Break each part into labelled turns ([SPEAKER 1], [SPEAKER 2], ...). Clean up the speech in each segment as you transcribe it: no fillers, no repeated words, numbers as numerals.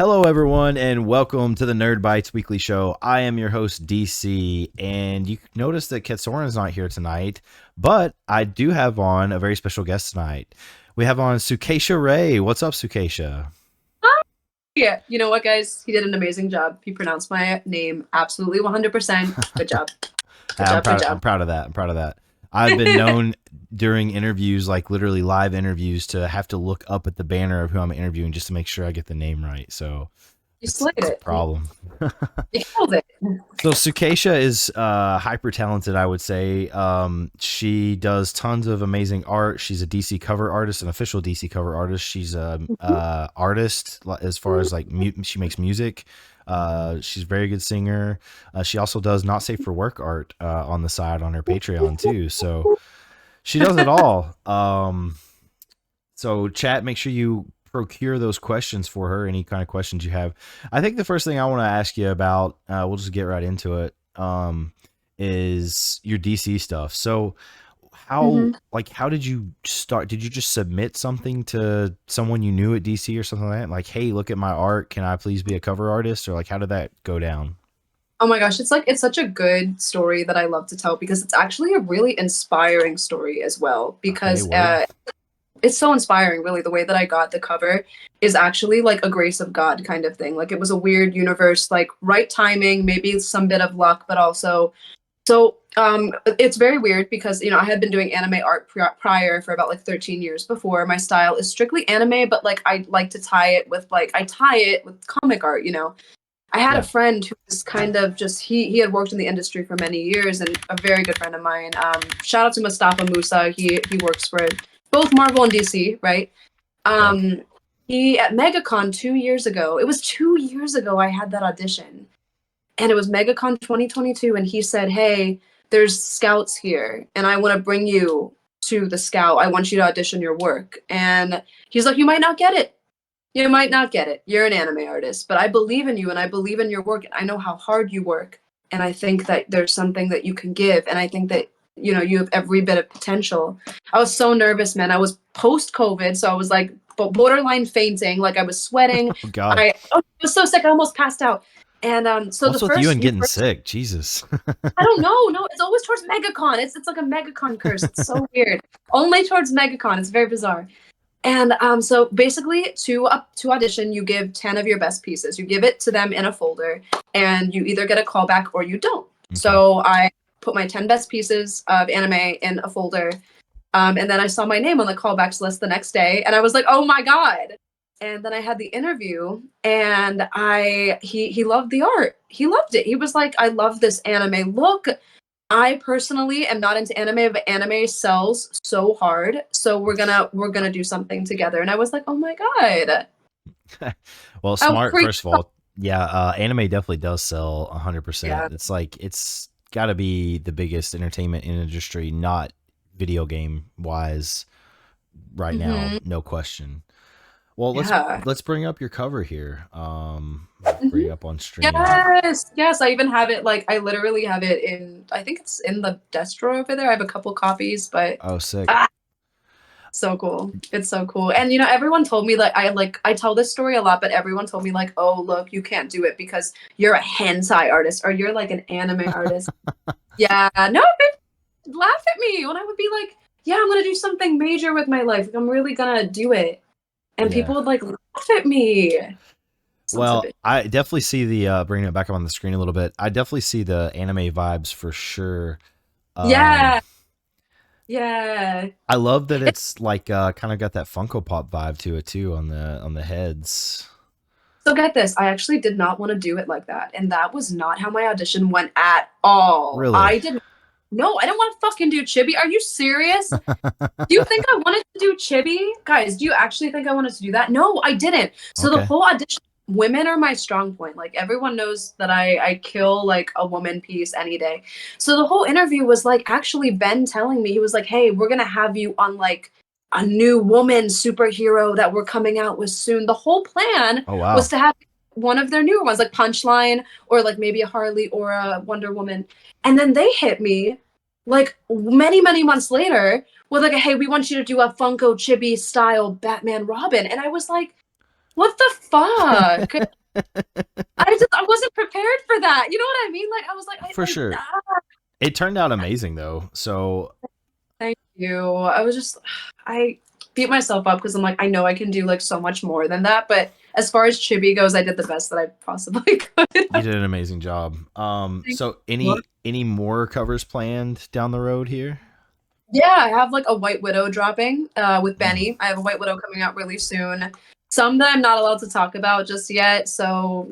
[SPEAKER 1] Hello, everyone, and welcome to the Nerd Bites Weekly Show. I am your host, DC, and you notice that Ketsoran is not here tonight, but I do have on a very special guest tonight. We have on Sukesha Ray. What's up, Sukesha?
[SPEAKER 2] Yeah, you know what, guys? He did an amazing job. He pronounced my name absolutely 100%. Good job. Good
[SPEAKER 1] I'm
[SPEAKER 2] job. Good
[SPEAKER 1] proud. I'm
[SPEAKER 2] job.
[SPEAKER 1] proud of that. I'm proud of that. I've been known during interviews, like literally live interviews, to have to look up at the banner of who I'm interviewing just to make sure I get the name right. So
[SPEAKER 2] You
[SPEAKER 1] it's
[SPEAKER 2] slayed
[SPEAKER 1] it's a
[SPEAKER 2] it.
[SPEAKER 1] problem.
[SPEAKER 2] You killed it.
[SPEAKER 1] So Sukesha is hyper talented, I would say. She does tons of amazing art. She's a DC cover artist, an official DC cover artist. She's a artist as far as like she makes music. She's a very good singer. She also does not safe for work art on the side on her Patreon too. So she does it all. So chat, make sure you procure those questions for her. Any kind of questions you have. I think the first thing I want to ask you about, we'll just get right into it. Is your DC stuff. So
[SPEAKER 2] hmm
[SPEAKER 1] how did you start? Did you just submit something to someone you knew at DC or something like that? Like, hey, look at my art. Can I please be a cover artist? Or like, how did that go down?
[SPEAKER 2] Oh my gosh, it's such a good story that I love to tell because it's actually a really inspiring story as well.
[SPEAKER 1] Okay,
[SPEAKER 2] Because
[SPEAKER 1] word.
[SPEAKER 2] it's so inspiring, really. The way that I got the cover is actually like a grace of God kind of thing. Like it was a weird universe, like right timing, maybe some bit of luck, but also it's very weird because I had been doing anime art prior for about like 13 years before. My style is strictly anime, but like I like to tie it with comic art. I had a
[SPEAKER 1] Yeah.
[SPEAKER 2] friend who was kind of just he had worked in the industry for many years, and a very good friend of mine. Shout out to Mustafa Musa. He works for both Marvel and DC, right?
[SPEAKER 1] Okay.
[SPEAKER 2] Um, he at MegaCon 2 years ago. It was 2 years ago I had that audition, and it was MegaCon 2022, and he said, "Hey, there's scouts here, and I want to bring you to the scout. I want you to audition your work." And he's like, "You might not get it. You might not get it. You're an anime artist, but I believe in you, and I believe in your work, and I know how hard you work, and I think that there's something that you can give, and I think that you have every bit of potential." I was so nervous, man. I was post COVID, so I was like borderline fainting, like I was sweating.
[SPEAKER 1] Oh God.
[SPEAKER 2] I was so sick, I almost passed out. And so the
[SPEAKER 1] What's with you
[SPEAKER 2] first
[SPEAKER 1] and
[SPEAKER 2] you
[SPEAKER 1] getting
[SPEAKER 2] first
[SPEAKER 1] sick? Jesus.
[SPEAKER 2] I don't know. No, it's always towards MegaCon. It's like a MegaCon curse. It's so weird. Only towards MegaCon. It's very bizarre. And so basically, to audition, you give 10 of your best pieces. You give it to them in a folder, and you either get a callback or you don't.
[SPEAKER 1] Okay.
[SPEAKER 2] So I put my 10 best pieces of anime in a folder, and then I saw my name on the callbacks list the next day, and I was like, "Oh my god!" And then I had the interview, and he loved the art. He loved it. He was like, "I love this anime look. I personally am not into anime, but anime sells so hard. So we're gonna do something together." And I was like, "Oh my god!"
[SPEAKER 1] Well,
[SPEAKER 2] Oh,
[SPEAKER 1] smart.
[SPEAKER 2] crazy!
[SPEAKER 1] First of all, yeah, anime definitely does sell 100%.
[SPEAKER 2] Yeah.
[SPEAKER 1] It's like it's got to be the biggest entertainment industry, not video game wise, right now,
[SPEAKER 2] hmm
[SPEAKER 1] no question. Well,
[SPEAKER 2] Yeah.
[SPEAKER 1] let's bring up your cover here. Bring
[SPEAKER 2] hmm
[SPEAKER 1] it up on stream.
[SPEAKER 2] Yes. Yes. I even have it. Like I literally have it in. I think it's in the desk drawer over there. I have a couple copies, but
[SPEAKER 1] Oh, sick.
[SPEAKER 2] ah, so cool. It's so cool. And everyone told me I tell this story a lot, but everyone told me like, "Oh, look, you can't do it because you're a hentai artist or you're like an anime artist." Yeah, no, they laugh at me when I would be like, "Yeah, I'm gonna do something major with my life. Like, I'm really gonna do it." And
[SPEAKER 1] Yeah.
[SPEAKER 2] people would like laugh at me. Sons of
[SPEAKER 1] Well,
[SPEAKER 2] bitch.
[SPEAKER 1] I definitely see the bringing it back up on the screen a little bit. I definitely see the anime vibes for sure. Um,
[SPEAKER 2] Yeah, yeah.
[SPEAKER 1] I love that it's like kind of got that Funko Pop vibe to it too on the heads.
[SPEAKER 2] So get this, I actually did not want to do it like that, and that was not how my audition went at all.
[SPEAKER 1] Really?
[SPEAKER 2] I didn't. No, I didn't want to fucking do chibi. Are you serious? Do you think I wanted to do chibi? Guys, do you actually think I wanted to do that? No, I didn't. So the
[SPEAKER 1] Okay.
[SPEAKER 2] whole audition, women are my strong point. Like everyone knows that I kill like a woman piece any day. So the whole interview was like actually Ben telling me, he was like, "Hey, we're gonna have you on like a new woman superhero that we're coming out with soon." The whole plan
[SPEAKER 1] Oh
[SPEAKER 2] was
[SPEAKER 1] wow.
[SPEAKER 2] to have one of their newer ones, like Punchline or like maybe a Harley or a Wonder Woman. And then they hit me like many, many months later with like, "Hey, we want you to do a Funko Chibi style Batman Robin." And I was like, What the fuck? I wasn't prepared for that. You know what I mean? Like I was
[SPEAKER 1] For sure. It turned out amazing though. So
[SPEAKER 2] thank you. I was just I beat myself up because I'm like, I know I can do like so much more than that. But as far as chibi goes, I did the best that I possibly could.
[SPEAKER 1] you did an amazing job.
[SPEAKER 2] Thank
[SPEAKER 1] So
[SPEAKER 2] you.
[SPEAKER 1] any more covers planned down the road here?
[SPEAKER 2] Yeah, I have like a White Widow dropping with
[SPEAKER 1] Mm.
[SPEAKER 2] Benny. I have a White Widow coming out really soon. Some that I'm not allowed to talk about just yet, so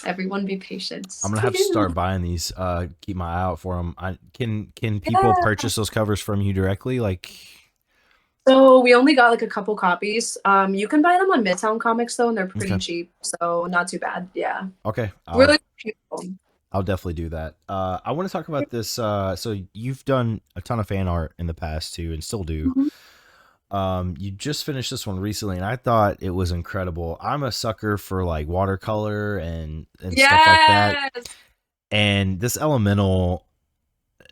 [SPEAKER 2] everyone be
[SPEAKER 1] I'm
[SPEAKER 2] patient.
[SPEAKER 1] gonna have to start buying these. Keep my eye out for them. Can people
[SPEAKER 2] Yeah.
[SPEAKER 1] purchase those covers from you directly? Like,
[SPEAKER 2] So we only got like a couple copies. You can buy them on Midtown Comics though, and they're pretty
[SPEAKER 1] okay,
[SPEAKER 2] cheap, so not too bad. Yeah,
[SPEAKER 1] okay,
[SPEAKER 2] really beautiful.
[SPEAKER 1] I'll definitely do that. I want to talk about this. So you've done a ton of fan art in the past too, and still do.
[SPEAKER 2] Mhm.
[SPEAKER 1] You just finished this one recently, and I thought it was incredible. I'm a sucker for like watercolor and stuff like that.
[SPEAKER 2] Yes.
[SPEAKER 1] And this elemental,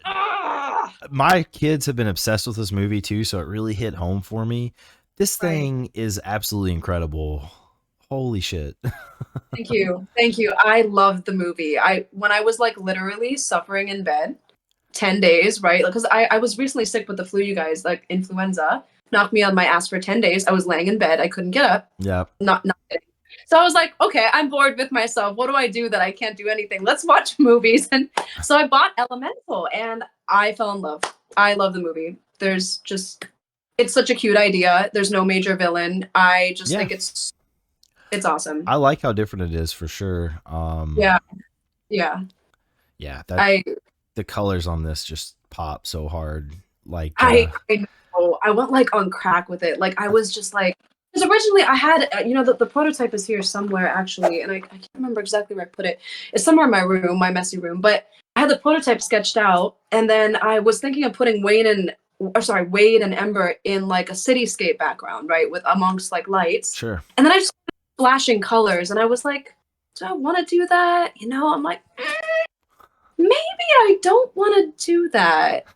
[SPEAKER 2] Ah!
[SPEAKER 1] my kids have been obsessed with this movie too, so it really hit home for me. This
[SPEAKER 2] Right.
[SPEAKER 1] thing is absolutely incredible. Holy shit.
[SPEAKER 2] Thank you. Thank you. I loved the movie. I when I was like literally suffering in bed 10 days, right? Because I was recently sick with the flu, you guys, like influenza, knocked me on my ass for 10 days. I was laying in bed. I couldn't get up.
[SPEAKER 1] Yeah.
[SPEAKER 2] Not kidding. So I was like, okay, I'm bored with myself. What do I do that I can't do anything? Let's watch movies. And so I bought Elemental and I fell in love. I love the movie. There's just it's such a cute idea. There's no major villain. I just
[SPEAKER 1] Yeah.
[SPEAKER 2] think it's awesome.
[SPEAKER 1] I like how different it is for sure.
[SPEAKER 2] Yeah, yeah.
[SPEAKER 1] Yeah, that
[SPEAKER 2] I
[SPEAKER 1] the colors on this just pop so hard. Like
[SPEAKER 2] I know. I went like on crack with it. Like I was just like, because originally I had, the prototype is here somewhere actually, and I can't remember exactly where I put it. It's somewhere in my room, my messy room. But I had the prototype sketched out, and then I was thinking of putting Wade and Ember in like a cityscape background, right, with amongst like lights,
[SPEAKER 1] sure.
[SPEAKER 2] and then I just flashing colors, and I was like, do I want to do that? I'm like, maybe I don't want to do that.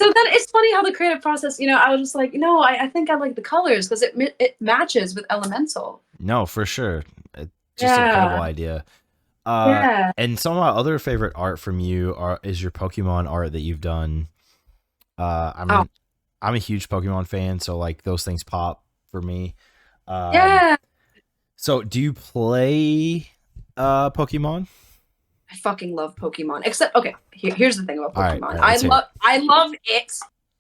[SPEAKER 2] So then it's funny how the creative process, I was just like, I think I like the colors because it matches with Elemental.
[SPEAKER 1] No, for sure. Just an incredible
[SPEAKER 2] Yeah.
[SPEAKER 1] idea.
[SPEAKER 2] Yeah.
[SPEAKER 1] And some of my other favorite art from you is your Pokemon art that you've done. I
[SPEAKER 2] Oh,
[SPEAKER 1] mean, I'm a huge Pokemon fan, so like those things pop for me. Um,
[SPEAKER 2] yeah.
[SPEAKER 1] so do you play Pokemon?
[SPEAKER 2] I fucking love Pokemon. Except, okay, here's the thing about
[SPEAKER 1] All
[SPEAKER 2] Pokemon.
[SPEAKER 1] right, let's hear it.
[SPEAKER 2] I love it,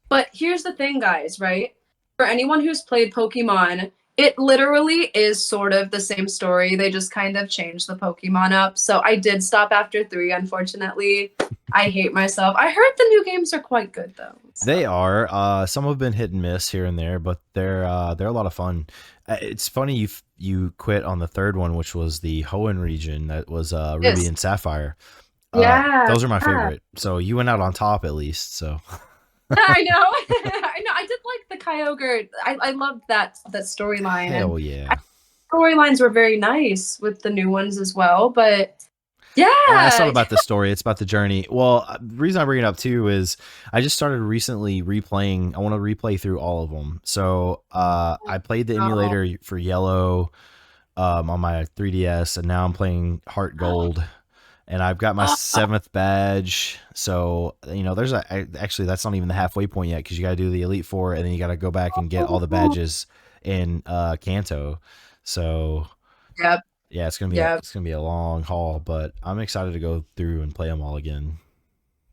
[SPEAKER 2] but here's the thing, guys. Right? For anyone who's played Pokemon, it literally is sort of the same story. They just kind of changed the Pokemon up. So I did stop after 3, unfortunately. I hate myself. I heard the new games are quite good though.
[SPEAKER 1] They
[SPEAKER 2] So
[SPEAKER 1] are. Some have been hit and miss here and there, but they're a lot of fun. It's funny you quit on the third one, which was the Hoenn region. That was Ruby
[SPEAKER 2] yes.
[SPEAKER 1] and Sapphire.
[SPEAKER 2] Yeah.
[SPEAKER 1] Those are my
[SPEAKER 2] Yeah.
[SPEAKER 1] favorite. So you went out on top at least. So
[SPEAKER 2] I know. I know. I did like the Kyogre. I loved that storyline, and
[SPEAKER 1] hell yeah.
[SPEAKER 2] storylines were very nice with the new ones as well. But
[SPEAKER 1] It's not
[SPEAKER 2] yeah,
[SPEAKER 1] about the story; it's about the journey. Well, the reason I bring it up too is I just started recently replaying. I want to replay through all of them. So I played the
[SPEAKER 2] oh,
[SPEAKER 1] emulator for Yellow on my 3DS, and now I'm playing Heart Gold, and I've got my
[SPEAKER 2] oh,
[SPEAKER 1] 7th badge. So there's actually that's not even the halfway point yet because you got to do the Elite Four, and then you got to go back and get all the
[SPEAKER 2] oh.
[SPEAKER 1] badges in Kanto. So
[SPEAKER 2] Yep,
[SPEAKER 1] yeah,
[SPEAKER 2] yep.
[SPEAKER 1] it's gonna be a long haul, but I'm excited to go through and play them all again.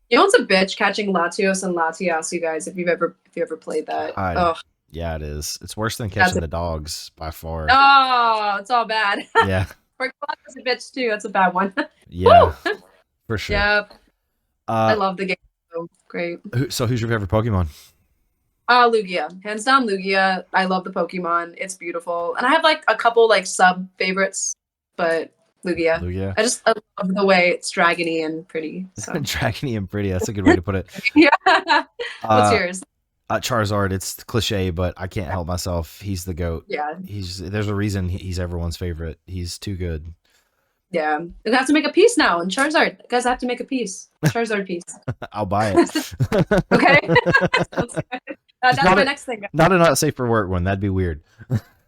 [SPEAKER 2] You know what's a bitch catching Latios and Latias, you guys, if you ever played that.
[SPEAKER 1] God,
[SPEAKER 2] Oh,
[SPEAKER 1] yeah, it is. It's worse than
[SPEAKER 2] that's
[SPEAKER 1] catching
[SPEAKER 2] a
[SPEAKER 1] the dogs by far.
[SPEAKER 2] oh, it's all bad.
[SPEAKER 1] Yeah,
[SPEAKER 2] Porcelana's a bitch too. That's a bad one.
[SPEAKER 1] yeah,
[SPEAKER 2] Woo!
[SPEAKER 1] for sure.
[SPEAKER 2] Yep. I
[SPEAKER 1] Uh,
[SPEAKER 2] love the game. So great.
[SPEAKER 1] so who's your favorite Pokemon?
[SPEAKER 2] Lugia. Hands down Lugia. I love the Pokemon. It's beautiful. And I have like a couple like sub favorites, but Lugia.
[SPEAKER 1] Lugia,
[SPEAKER 2] I love the way it's dragony and pretty. So
[SPEAKER 1] Dragony and Pretty. That's a good way to put it.
[SPEAKER 2] yeah. What's
[SPEAKER 1] Uh,
[SPEAKER 2] yours?
[SPEAKER 1] Charizard. It's cliche, but I can't help myself. He's the goat.
[SPEAKER 2] Yeah.
[SPEAKER 1] There's a reason he's everyone's favorite. He's too good.
[SPEAKER 2] Yeah. You have to make a piece now and Charizard. You guys have to make a piece. Charizard piece.
[SPEAKER 1] I'll buy it.
[SPEAKER 2] Okay. Sounds good.
[SPEAKER 1] Just
[SPEAKER 2] That's my next thing.
[SPEAKER 1] not a not safe for work one. That'd be weird.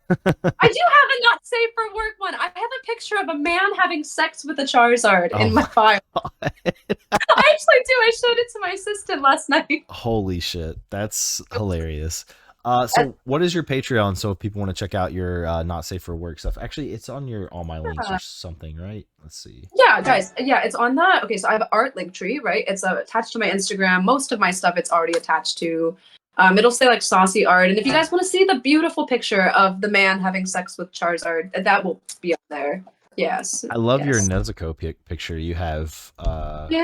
[SPEAKER 2] I do have a not safe for work one. I have a picture of a man having sex with a Charizard
[SPEAKER 1] Oh
[SPEAKER 2] in my
[SPEAKER 1] my
[SPEAKER 2] file.
[SPEAKER 1] god.
[SPEAKER 2] I actually do. I showed it to my assistant last night.
[SPEAKER 1] Holy shit. That's
[SPEAKER 2] It was,
[SPEAKER 1] hilarious.
[SPEAKER 2] uh,
[SPEAKER 1] So what is your Patreon so if people want to check out your not safe for work stuff? Actually, it's on your all my links or something, right? Let's see.
[SPEAKER 2] yeah, guys. Yeah, it's on that. Okay, so I have an art link tree, right? It's attached to my Instagram. Most of my stuff it's already attached to. It'll say like saucy art, and if you guys want to see the beautiful picture of the man having sex with Charizard, that will be up there. Yes,
[SPEAKER 1] I love your
[SPEAKER 2] yes.
[SPEAKER 1] Nezuko picture you have.
[SPEAKER 2] Yeah.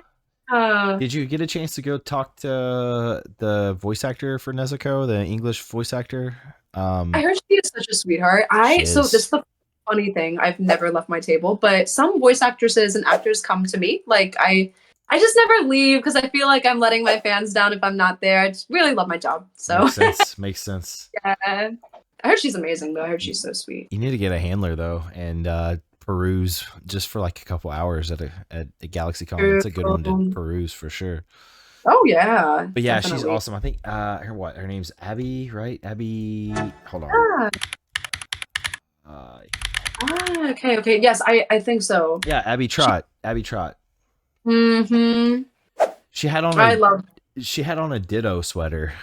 [SPEAKER 2] Uh,
[SPEAKER 1] Did you get a chance to go talk to the voice actor for Nezuko, the English voice actor?
[SPEAKER 2] I heard she is such a sweetheart.
[SPEAKER 1] She
[SPEAKER 2] So this
[SPEAKER 1] is.
[SPEAKER 2] is the funny thing. I've never left my table, but some voice actresses and actors come to me. Like I just never leave because I feel like I'm letting my fans down if I'm not there. I just really love my job. So
[SPEAKER 1] Makes sense. Makes sense.
[SPEAKER 2] yeah. I heard she's amazing though. I heard
[SPEAKER 1] You,
[SPEAKER 2] she's so sweet.
[SPEAKER 1] you need to get a handler though and peruse just for like a couple hours at GalaxyCon. That's a good one to peruse for sure.
[SPEAKER 2] Oh yeah,
[SPEAKER 1] But yeah, she's
[SPEAKER 2] definitely.
[SPEAKER 1] awesome. I think her name's Abby, right? Abby. Hold on.
[SPEAKER 2] Ah,
[SPEAKER 1] Uh,
[SPEAKER 2] okay, okay. Yes, I think so.
[SPEAKER 1] yeah, Abby
[SPEAKER 2] She,
[SPEAKER 1] Trot. Abby Trot.
[SPEAKER 2] mm-hmm.
[SPEAKER 1] She had on
[SPEAKER 2] I
[SPEAKER 1] a
[SPEAKER 2] love.
[SPEAKER 1] Ditto sweater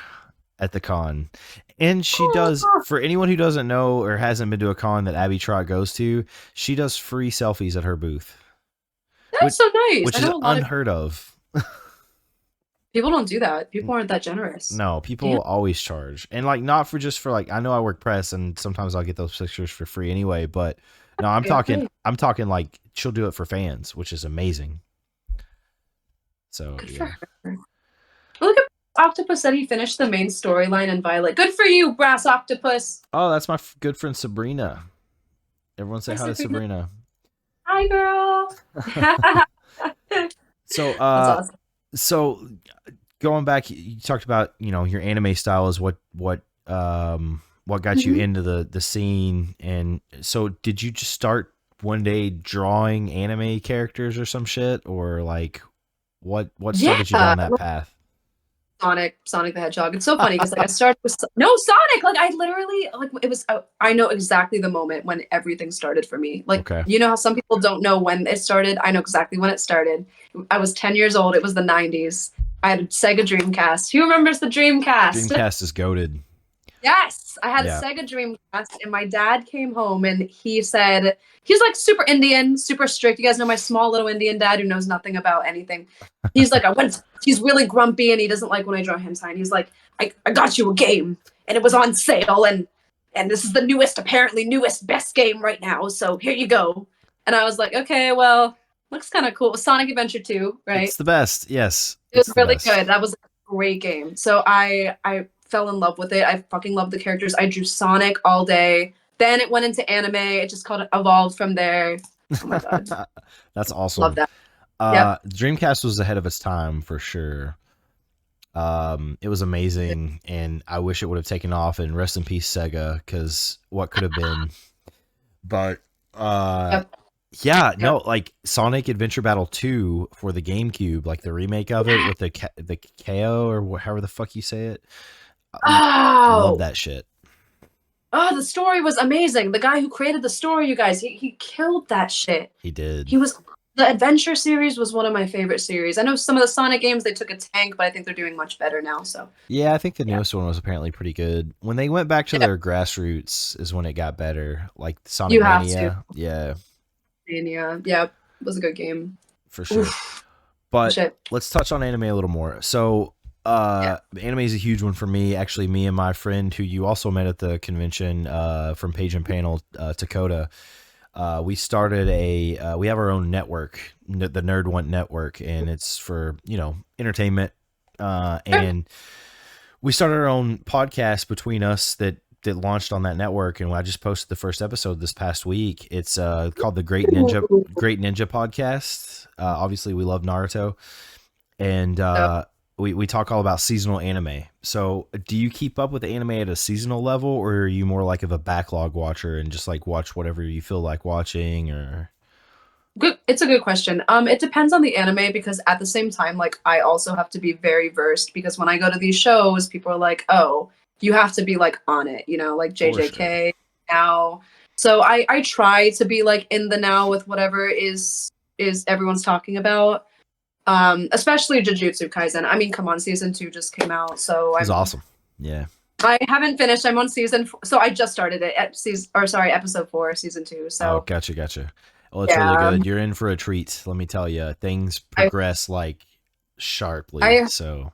[SPEAKER 1] at the con. And she does,
[SPEAKER 2] Oh,
[SPEAKER 1] for anyone who doesn't know or hasn't been to a con that Abby Trot goes to, she does free selfies at her booth,
[SPEAKER 2] that's
[SPEAKER 1] which
[SPEAKER 2] so nice.
[SPEAKER 1] which
[SPEAKER 2] I
[SPEAKER 1] is
[SPEAKER 2] know a lot of
[SPEAKER 1] unheard of.
[SPEAKER 2] people don't do that. People aren't that generous.
[SPEAKER 1] No,
[SPEAKER 2] Damn.
[SPEAKER 1] people always charge. And like not for just for like I know I work press and sometimes I'll get those pictures for free anyway, but no,
[SPEAKER 2] Okay, okay.
[SPEAKER 1] I'm talking like she'll do it for fans, which is amazing. So,
[SPEAKER 2] Good for
[SPEAKER 1] yeah.
[SPEAKER 2] her. Look at Octopus said he finished the main storyline in Violet. Good for you, Brass Octopus.
[SPEAKER 1] Oh, that's my good friend Sabrina. Everyone say
[SPEAKER 2] Hi,
[SPEAKER 1] hi to
[SPEAKER 2] Sabrina.
[SPEAKER 1] Sabrina.
[SPEAKER 2] Hi, girl.
[SPEAKER 1] So,
[SPEAKER 2] That's awesome.
[SPEAKER 1] so going back, you talked about your anime style is what got you
[SPEAKER 2] Mhm.
[SPEAKER 1] into the scene, and so did you just start one day drawing anime characters or some shit, or like what
[SPEAKER 2] Yeah,
[SPEAKER 1] started you down that path?
[SPEAKER 2] Sonic the Hedgehog. It's so funny because like I started with no Sonic. Like I literally like it was. I know exactly the moment when everything started for me. Like
[SPEAKER 1] Okay,
[SPEAKER 2] you know how some people don't know when it started. I know exactly when it started. I was 10 years old. It was the 90s. I had a Sega Dreamcast. Who remembers the Dreamcast?
[SPEAKER 1] Dreamcast is goaded.
[SPEAKER 2] Yes, I had a
[SPEAKER 1] Yeah.
[SPEAKER 2] Sega Dreamcast, and my dad came home and he said he's like super Indian, super strict. You guys know my small little Indian dad who knows nothing about anything. He's like, I went. He's really grumpy and he doesn't like when I draw him sign. He's like, I got you a game and it was on sale and this is the newest, apparently newest, best game right now. So here you go. And I was like, okay, well, looks kind of cool. It was Sonic Adventure 2,
[SPEAKER 1] It's
[SPEAKER 2] right?
[SPEAKER 1] the best. Yes,
[SPEAKER 2] It
[SPEAKER 1] it's
[SPEAKER 2] was
[SPEAKER 1] the
[SPEAKER 2] really
[SPEAKER 1] best.
[SPEAKER 2] good. That was a great game. So I fell in love with it. I fucking loved the characters. I drew Sonic all day. Then it went into anime. It just called it evolved from there. Oh my god.
[SPEAKER 1] That's
[SPEAKER 2] Love
[SPEAKER 1] awesome.
[SPEAKER 2] that. Yep.
[SPEAKER 1] Dreamcast was ahead of its time for sure. It was amazing, and I wish it would have taken off. And rest in peace, Sega, because what could have been. But
[SPEAKER 2] Yep.
[SPEAKER 1] yeah,
[SPEAKER 2] Yep.
[SPEAKER 1] no, like Sonic Adventure Battle 2 for the GameCube, like the remake of it with the KO or however the fuck you say it. Love
[SPEAKER 2] Oh.
[SPEAKER 1] that shit.
[SPEAKER 2] Oh, the story was amazing. The guy who created the story, you guys, he killed that shit.
[SPEAKER 1] He did.
[SPEAKER 2] He was the Adventure series was one of my favorite series. I know some of the Sonic games they took a tank, but I think they're doing much better now. So
[SPEAKER 1] Yeah, I think the
[SPEAKER 2] yeah.
[SPEAKER 1] newest one was apparently pretty good. When they went back to
[SPEAKER 2] Yeah.
[SPEAKER 1] their grassroots is when it got better. Like Sonic
[SPEAKER 2] You have to.
[SPEAKER 1] Mania. Yeah,
[SPEAKER 2] Mania. Yeah. It was a good game.
[SPEAKER 1] for sure.
[SPEAKER 2] Oof.
[SPEAKER 1] But
[SPEAKER 2] Shit.
[SPEAKER 1] let's touch on anime a little more. So,
[SPEAKER 2] Yeah.
[SPEAKER 1] anime is a huge one for me. Actually, me and my friend who you also met at the convention from Page and Panel, Dakota, we started we have our own network, the Nerd One Network, and it's for, entertainment. And we started our own podcast between us that launched on that network, and I just posted the first episode this past week. It's called the Great Ninja Podcast. Obviously, we love Naruto, and
[SPEAKER 2] Yep.
[SPEAKER 1] we talk all about seasonal anime. So, do you keep up with anime at a seasonal level, or are you more like of a backlog watcher and just like watch whatever you feel like watching? Or
[SPEAKER 2] Good. It's a good question. It depends on the anime because at the same time, like I also have to be very versed because when I go to these shows, people are like, "Oh, you have to be like on it," like
[SPEAKER 1] for sure,
[SPEAKER 2] JJK now. So I try to be like in the now with whatever is everyone's talking about. Especially Jujutsu Kaisen. I mean, come on, season 2 just came out, so
[SPEAKER 1] It's awesome. Yeah.
[SPEAKER 2] I haven't finished. I'm on season 4, so I just started it at episode 4, season 2.
[SPEAKER 1] Oh,
[SPEAKER 2] So
[SPEAKER 1] gotcha. Well, it's really
[SPEAKER 2] yeah,
[SPEAKER 1] good. You're in for a treat. Let me tell you, things
[SPEAKER 2] I
[SPEAKER 1] progress like sharply.
[SPEAKER 2] I
[SPEAKER 1] So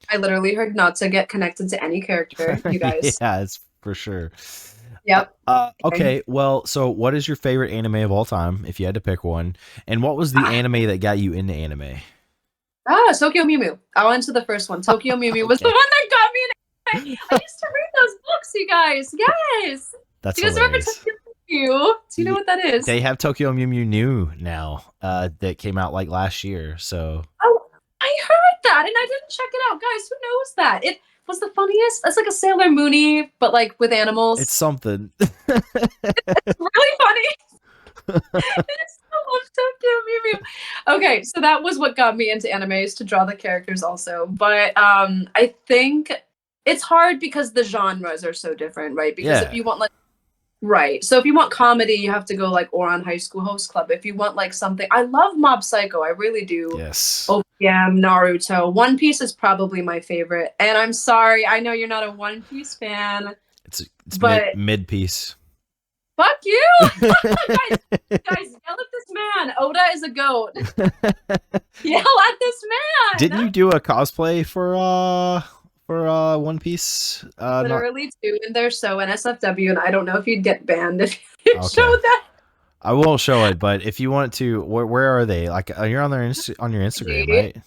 [SPEAKER 2] I literally heard not to get connected to any character. You guys.
[SPEAKER 1] yeah, it's for sure.
[SPEAKER 2] Yep. Okay.
[SPEAKER 1] Okay. Well, so what is your favorite anime of all time, if you had to pick one? And what was the anime that got you into anime?
[SPEAKER 2] Tokyo Mew Mew. I went to the first one. Tokyo Mew Mew was the
[SPEAKER 1] Okay.
[SPEAKER 2] one that got me in. I used to read those books, you guys. Yes.
[SPEAKER 1] That's
[SPEAKER 2] Do you guys remember
[SPEAKER 1] hilarious.
[SPEAKER 2] Tokyo Mew Mew? Do you know what that is?
[SPEAKER 1] They have Tokyo Mew Mew new now. That came out like last year. So
[SPEAKER 2] Oh, I heard that and I didn't check it out. Guys, who knows that? It was the funniest. It's like a Sailor Moony, but like with
[SPEAKER 1] it's
[SPEAKER 2] animals.
[SPEAKER 1] something.
[SPEAKER 2] It's really funny. It's so much Tokyo Mew Mew. Okay, so that was what got me into animes to draw the characters also. But I think it's hard because the genres are so different, right? Because if
[SPEAKER 1] Yeah.
[SPEAKER 2] you want like right. So if you want comedy, you have to go like Oran High School Host Club. If you want like something, I love Mob Psycho. I really do.
[SPEAKER 1] Yes.
[SPEAKER 2] OPM, Naruto. One Piece is probably my favorite. And I'm sorry, I know you're not a One Piece fan,
[SPEAKER 1] It's
[SPEAKER 2] but
[SPEAKER 1] mid piece.
[SPEAKER 2] fuck you! guys, yell at this man. Oda is a goat. Yell at this man.
[SPEAKER 1] Didn't you do a cosplay for One Piece? Not
[SPEAKER 2] Literally too, and they're so NSFW, and I don't know if you'd get banned if you
[SPEAKER 1] okay.
[SPEAKER 2] showed that.
[SPEAKER 1] I won't show it, but if you want to, where are they? Like you're on on your Instagram, right?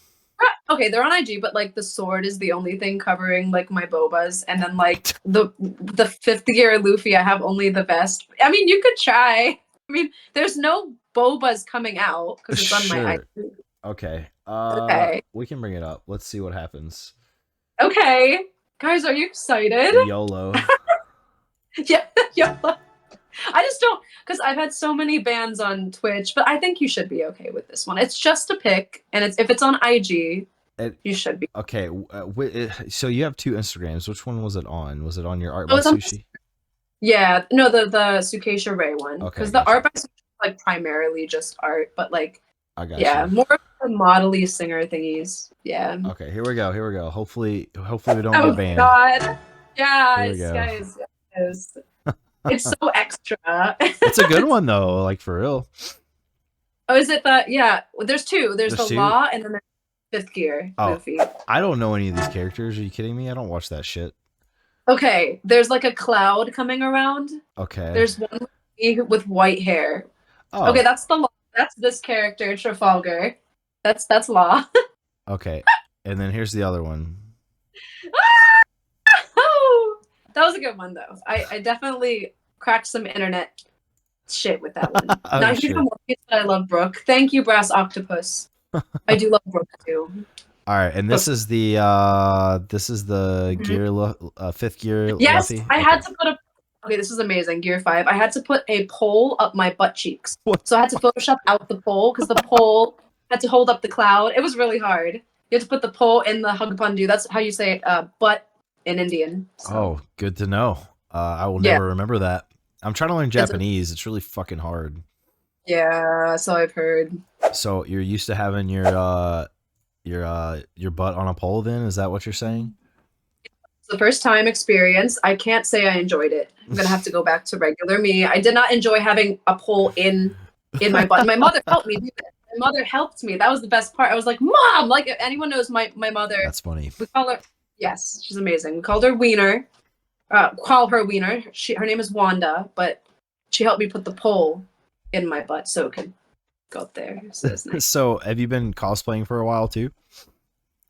[SPEAKER 2] Okay, they're on IG, but like the sword is the only thing covering like my bobas, and then like the fifth gear Luffy, I have only the vest. I mean, you could try. I mean, there's no bobas coming out because it's on my
[SPEAKER 1] Sure.
[SPEAKER 2] IG.
[SPEAKER 1] Okay.
[SPEAKER 2] Okay.
[SPEAKER 1] We can bring it up. Let's see what happens.
[SPEAKER 2] Okay, guys, are you excited?
[SPEAKER 1] YOLO.
[SPEAKER 2] Yeah, yeah. I just don't because I've had so many bans on Twitch, but I think you should be okay with this one. It's just a pick, and if it's on IG, you should be.
[SPEAKER 1] Okay. So you have two Instagrams. Which one was it on? Was it on your Art
[SPEAKER 2] Oh,
[SPEAKER 1] by
[SPEAKER 2] it's on.
[SPEAKER 1] Sushi?
[SPEAKER 2] Yeah, no, the Sukesha Ray one.
[SPEAKER 1] Okay,
[SPEAKER 2] Because the
[SPEAKER 1] gotcha.
[SPEAKER 2] art by Sushi is like primarily just art, but like
[SPEAKER 1] I got
[SPEAKER 2] yeah,
[SPEAKER 1] you.
[SPEAKER 2] more of the modelly singer thingies. Yeah.
[SPEAKER 1] Okay, here we go. Hopefully we don't
[SPEAKER 2] Oh
[SPEAKER 1] get banned.
[SPEAKER 2] God.
[SPEAKER 1] Here we
[SPEAKER 2] Yes,
[SPEAKER 1] go.
[SPEAKER 2] guys. Yes. It's so extra.
[SPEAKER 1] It's a good one though, like for real.
[SPEAKER 2] Oh, is it the yeah? There's two. There's
[SPEAKER 1] There's
[SPEAKER 2] the
[SPEAKER 1] two?
[SPEAKER 2] Law and then there's Fifth Gear
[SPEAKER 1] Oh,
[SPEAKER 2] Luffy.
[SPEAKER 1] I don't know any of these characters. Are you kidding me? I don't watch that shit.
[SPEAKER 2] Okay, there's like a cloud coming around.
[SPEAKER 1] Okay.
[SPEAKER 2] There's one with white hair.
[SPEAKER 1] Oh.
[SPEAKER 2] Okay, that's the Law. That's this character, Trafalgar. That's Law.
[SPEAKER 1] Okay. And then here's the other one.
[SPEAKER 2] Oh, that was a good one though. I definitely cracked some internet shit with that one.
[SPEAKER 1] Oh,
[SPEAKER 2] Now here's
[SPEAKER 1] shit.
[SPEAKER 2] the one piece that I love, Brooke. Thank you, Brass Octopus. I do love Brooke too.
[SPEAKER 1] All right, and this is the fifth gear
[SPEAKER 2] Yes,
[SPEAKER 1] Luffy.
[SPEAKER 2] I had to put a. Okay, this is amazing. Gear 5. I had to put a pole up my butt cheeks.
[SPEAKER 1] What?
[SPEAKER 2] So I had to Photoshop out the pole because the pole had to hold up the cloud. It was really hard. You had to put the pole in the hug pundu. That's how you say it, butt in Indian. So.
[SPEAKER 1] Oh, good to know. I will
[SPEAKER 2] Yeah.
[SPEAKER 1] never remember that. I'm trying to learn Japanese. It's really fucking hard.
[SPEAKER 2] Yeah, so I've heard.
[SPEAKER 1] So you're used to having your butt on a pole then? Is that what you're saying?
[SPEAKER 2] It's the first time experience. I can't say I enjoyed it. I'm gonna have to go back to regular me. I did not enjoy having a pole in my butt. My mother helped me do that. My mother helped me. That was the best part. I was like, Mom! Like if anyone knows my mother.
[SPEAKER 1] That's funny.
[SPEAKER 2] We call her yes, she's amazing. We called her Wiener. Call her Wiener. Her name is Wanda, but she helped me put the pole in my butt so it could go up there. So it's nice.
[SPEAKER 1] So have you been cosplaying for a while too?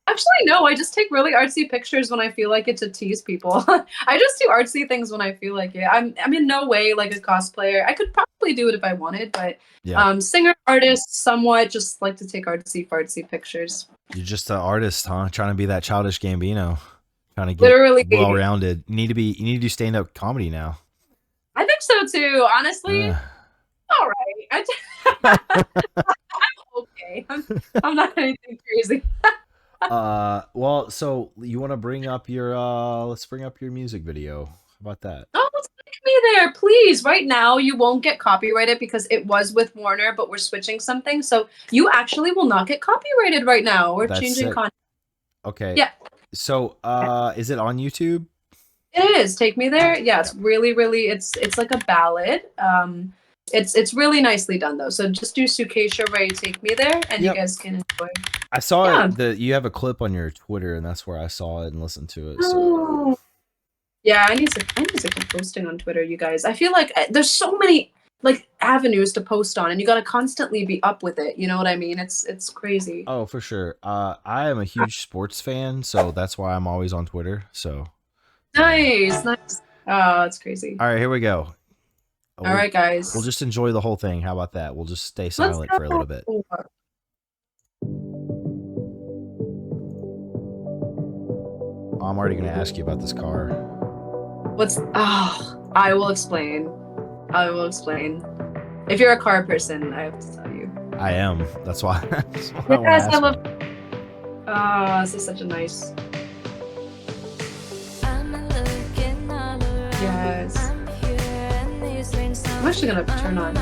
[SPEAKER 2] Actually, no. I just take really artsy pictures when I feel like it to tease people. I just do artsy things when I feel like it. I'm in no way like a cosplayer. I could probably do it if I wanted, but
[SPEAKER 1] Yeah.
[SPEAKER 2] Singer, artist, somewhat just like to take artsy fartsy pictures.
[SPEAKER 1] You're just an artist, huh? Trying to be that childish Gambino. Trying to get
[SPEAKER 2] Literally
[SPEAKER 1] well rounded. You need to do stand up comedy now.
[SPEAKER 2] I think so too. Honestly, all right. I'm okay. I'm not anything crazy.
[SPEAKER 1] Well, so you want to bring up your let's bring up your music video. How about that?
[SPEAKER 2] Oh, let's pick me there, please. Right now, you won't get copyrighted because it was with Warner, but we're switching something. So you actually will not get copyrighted right now. We're
[SPEAKER 1] That's
[SPEAKER 2] changing
[SPEAKER 1] sick.
[SPEAKER 2] content.
[SPEAKER 1] Okay.
[SPEAKER 2] Yeah,
[SPEAKER 1] So, is it on YouTube?
[SPEAKER 2] it is. Take Me There. Yeah, it's really, really. It's like a ballad. It's really nicely done though. So just do Sukesha Ray Take Me There, and you
[SPEAKER 1] Yep.
[SPEAKER 2] guys can enjoy.
[SPEAKER 1] I saw
[SPEAKER 2] Yeah.
[SPEAKER 1] it. You have a clip on your Twitter, and that's where I saw it and listened to it. So,
[SPEAKER 2] Oh. Yeah, I need to keep posting on Twitter, you guys. I feel like there's so many like avenues to post on, and you got to constantly be up with it. You know what I mean? It's crazy.
[SPEAKER 1] oh, for sure. I am a huge sports fan, so that's why I'm always on Twitter. So,
[SPEAKER 2] Nice, nice. Oh, it's crazy.
[SPEAKER 1] all right, here we go.
[SPEAKER 2] All
[SPEAKER 1] We'll
[SPEAKER 2] right,
[SPEAKER 1] we'll
[SPEAKER 2] guys,
[SPEAKER 1] just enjoy the whole thing. How about that? We'll just stay
[SPEAKER 2] let's
[SPEAKER 1] silent for a little bit.
[SPEAKER 2] go.
[SPEAKER 1] I'm already going to ask you about this car.
[SPEAKER 2] What's? Oh, I will explain. I will explain. If you're a car person, I have to tell you.
[SPEAKER 1] I am. That's why, that's why I want to
[SPEAKER 2] Yes, I
[SPEAKER 1] ask
[SPEAKER 2] love.
[SPEAKER 1] you.
[SPEAKER 2] Oh, this is such a nice. Yes. I'm actually gonna turn on.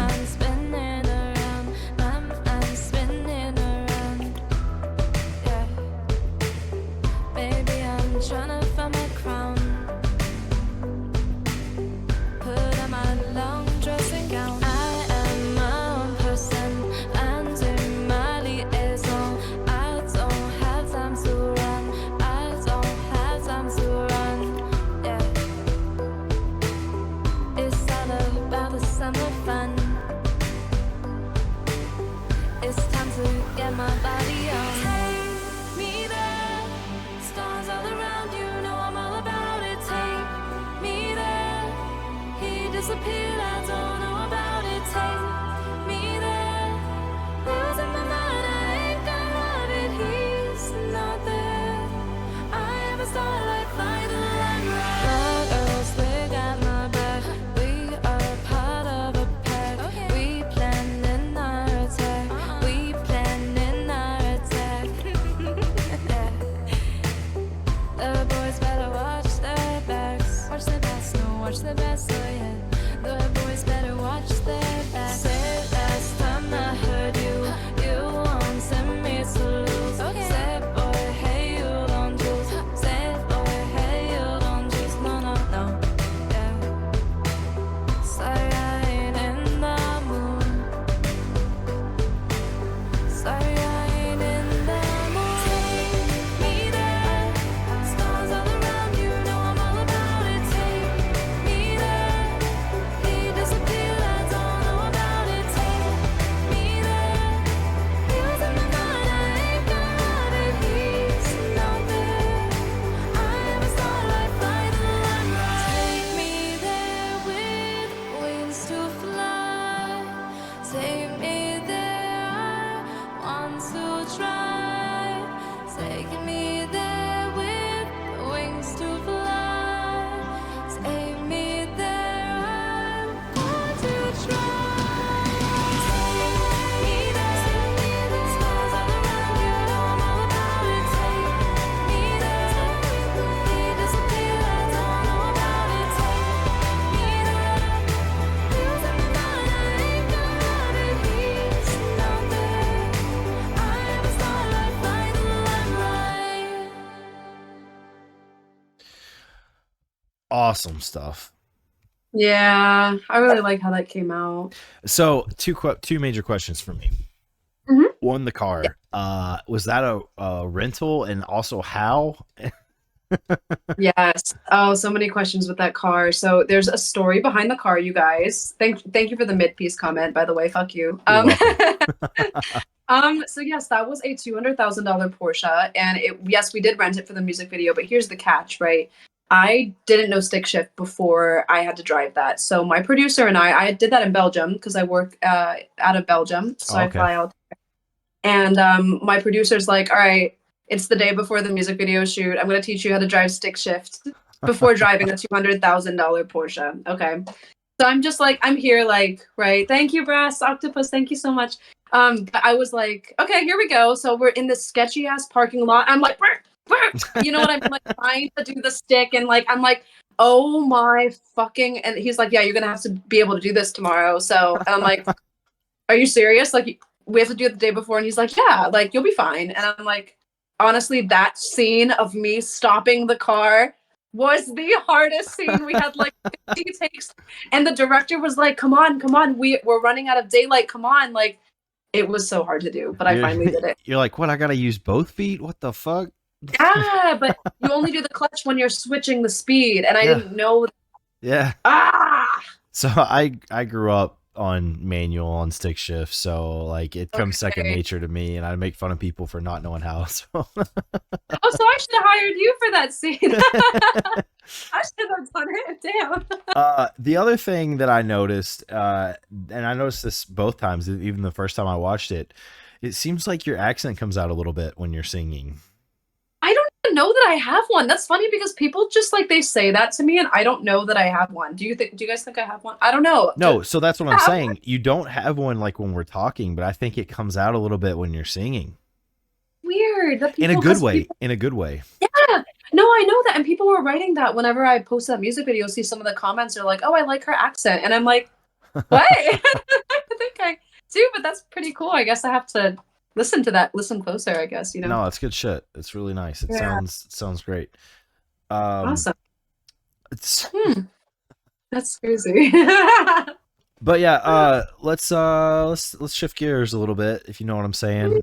[SPEAKER 1] Awesome stuff.
[SPEAKER 2] Yeah, I really like how that came out.
[SPEAKER 1] So, two major questions for me.
[SPEAKER 2] Mhm.
[SPEAKER 1] One, the
[SPEAKER 2] Yeah.
[SPEAKER 1] car. Was that a rental, and also how?
[SPEAKER 2] Yes. Oh, so many questions with that car. So there's a story behind the car, you guys. Thank you for the mid-piece comment, by the way. Fuck you.
[SPEAKER 1] You're welcome.
[SPEAKER 2] So yes, that was a $200,000 Porsche, and yes, we did rent it for the music video, but here's the catch, right? I didn't know stick shift before I had to drive that. So my producer and I did that in Belgium because I work out of Belgium, so
[SPEAKER 1] Oh,
[SPEAKER 2] I
[SPEAKER 1] okay.
[SPEAKER 2] fly out. And my producer's like, all right, it's the day before the music video shoot. I'm going to teach you how to drive stick shift before driving a $200,000 Porsche. Okay. So I'm just like, I'm here, like, right. Thank you, Brass Octopus. Thank you so much. But I was like, okay, here we go. So we're in this sketchy ass parking lot. I'm like, you know what I mean? Like trying to do the stick and like I'm like, oh my fucking and he's like, yeah, you're gonna have to be able to do this tomorrow. So and I'm like, are you serious? Like we have to do it the day before. And he's like, yeah, like you'll be fine. And I'm like, honestly, that scene of me stopping the car was the hardest scene. We had like 50 takes, and the director was like, come on, come on, we're running out of daylight. Come on, like it was so hard to do, but I
[SPEAKER 1] You're
[SPEAKER 2] finally did it.
[SPEAKER 1] you're like, what? I gotta use both feet? What the fuck?
[SPEAKER 2] Yeah, but you only do the clutch when you're switching the speed, and I
[SPEAKER 1] Yeah,
[SPEAKER 2] didn't know.
[SPEAKER 1] yeah.
[SPEAKER 2] Ah,
[SPEAKER 1] So I grew up on manual on stick shift, so like it comes second
[SPEAKER 2] okay.
[SPEAKER 1] nature to me, and I make fun of people for not knowing how. So
[SPEAKER 2] Oh, so I should have hired you for that scene. I should have done it. Damn.
[SPEAKER 1] the other thing that I noticed, and I noticed this both times, even the first time I watched it, it seems like your accent comes out a little bit when you're singing.
[SPEAKER 2] I don't even know that I have one. That's funny because people just like they say that to me, and I don't know that I have one. Do you guys think I have one? I don't know.
[SPEAKER 1] No, so that's what I'm
[SPEAKER 2] Have one?
[SPEAKER 1] saying. You don't have one like when we're talking, but I think it comes out a little bit when you're singing.
[SPEAKER 2] Weird that
[SPEAKER 1] In a
[SPEAKER 2] people
[SPEAKER 1] good
[SPEAKER 2] because
[SPEAKER 1] way.
[SPEAKER 2] people
[SPEAKER 1] In a good way.
[SPEAKER 2] yeah. No, I know that, and people were writing that whenever I post that music video. See some of the comments are like, "Oh, I like her accent," and I'm like, "What?" I think I do, but that's pretty cool. I guess I have to listen to that, listen closer. I guess you know.
[SPEAKER 1] No, it's good shit. It's really nice. It
[SPEAKER 2] Yeah,
[SPEAKER 1] sounds great. Um
[SPEAKER 2] awesome.
[SPEAKER 1] it's
[SPEAKER 2] Hmm, that's crazy.
[SPEAKER 1] but yeah, let's shift gears a little bit if you know what I'm saying.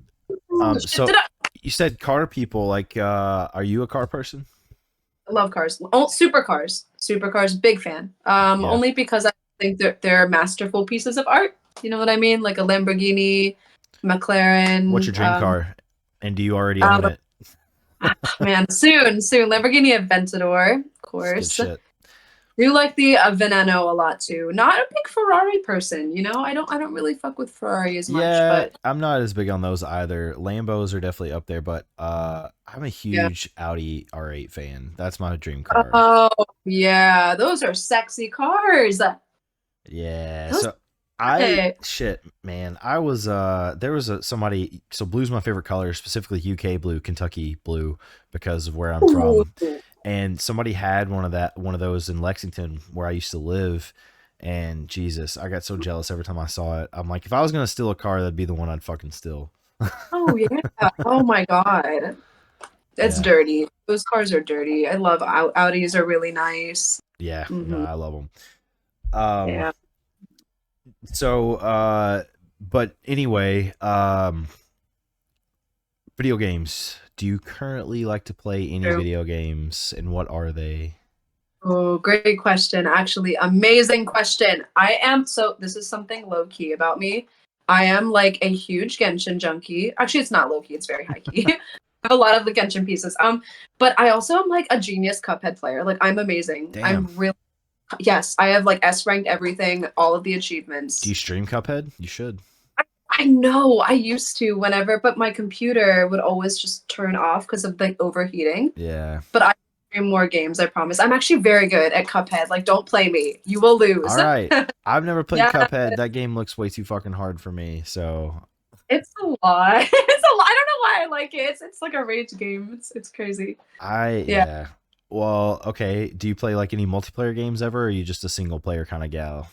[SPEAKER 1] So
[SPEAKER 2] Did I
[SPEAKER 1] you said car people, like are you a car person?
[SPEAKER 2] love cars. Oh, supercars. Supercars, big fan.
[SPEAKER 1] Yeah.
[SPEAKER 2] Only because I think they're masterful pieces of art. You know what I mean? Like a Lamborghini,
[SPEAKER 1] What's your
[SPEAKER 2] McLaren.
[SPEAKER 1] dream car? And do you already own
[SPEAKER 2] Um,
[SPEAKER 1] it?
[SPEAKER 2] man, soon. Lamborghini Aventador, of
[SPEAKER 1] It's good
[SPEAKER 2] course.
[SPEAKER 1] shit.
[SPEAKER 2] Do like the Veneno a lot too. Not a big Ferrari person, you know. I don't really fuck with Ferrari as much,
[SPEAKER 1] Yeah,
[SPEAKER 2] but
[SPEAKER 1] I'm not as big on those either. Lambos are definitely up there, but I'm a
[SPEAKER 2] yeah.
[SPEAKER 1] huge Audi R8 fan. That's my dream car.
[SPEAKER 2] Oh yeah, those are sexy cars.
[SPEAKER 1] Yeah.
[SPEAKER 2] Those
[SPEAKER 1] So I
[SPEAKER 2] are
[SPEAKER 1] shit, man. I was there was somebody, so blue's my favorite color, specifically UK blue, Kentucky blue, because of where I'm
[SPEAKER 2] Ooh.
[SPEAKER 1] from. And somebody had one of those in Lexington where I used to live. And Jesus, I got so jealous every time I saw it. I'm like, if I was gonna steal a car, that'd be the one I'd fucking steal.
[SPEAKER 2] Oh yeah. Oh my God. It's
[SPEAKER 1] Yeah.
[SPEAKER 2] dirty. Those cars are dirty. I love Audis are really nice.
[SPEAKER 1] Yeah, no,
[SPEAKER 2] Hmm.
[SPEAKER 1] I love them. Um,
[SPEAKER 2] Yeah.
[SPEAKER 1] so, but anyway, video games. Do you currently like to play any
[SPEAKER 2] True.
[SPEAKER 1] video games, and what are they?
[SPEAKER 2] Oh, great question. Actually, amazing question. I am so this is something low key about me. I am like a huge Genshin junkie. Actually, it's not low key, it's very high key. I have a lot of the Genshin pieces. But I also am like a genius Cuphead player. Like I'm amazing.
[SPEAKER 1] Damn.
[SPEAKER 2] I'm really yes, I have like S ranked everything, all of the
[SPEAKER 1] Do
[SPEAKER 2] achievements.
[SPEAKER 1] you stream Cuphead? You should.
[SPEAKER 2] I know I used to whenever, but my computer would always just turn off because of like overheating.
[SPEAKER 1] Yeah.
[SPEAKER 2] But I stream more games, I promise. I'm actually very good at Cuphead. Like, don't play me. You will
[SPEAKER 1] All
[SPEAKER 2] lose.
[SPEAKER 1] right. I've never played
[SPEAKER 2] Yeah,
[SPEAKER 1] Cuphead. That game looks way too fucking hard for me. So
[SPEAKER 2] it's a lot. It's a lot. I don't know why I like it. It's like a rage game. It's crazy. Yeah.
[SPEAKER 1] yeah. Well, okay. Do you play like any multiplayer games ever, or are you just a single player kind of gal?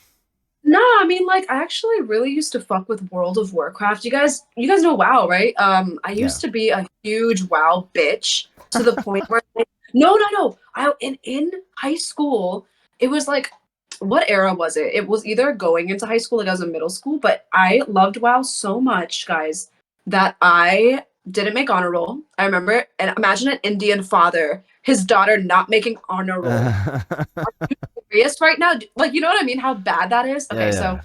[SPEAKER 2] No, I mean like I actually really used to fuck with World of Warcraft. You guys know WoW, right? I
[SPEAKER 1] Yeah.
[SPEAKER 2] used to be a huge WoW bitch to the point where like, no. In high school, it was like what era was it? It was either going into high school, like I was in middle school, but I loved WoW so much, guys, that I didn't make honor roll. I remember, and imagine an Indian father, his daughter not making honor roll
[SPEAKER 1] Yeah,
[SPEAKER 2] serious right now? Like, you know what I mean? How bad that is? Okay, so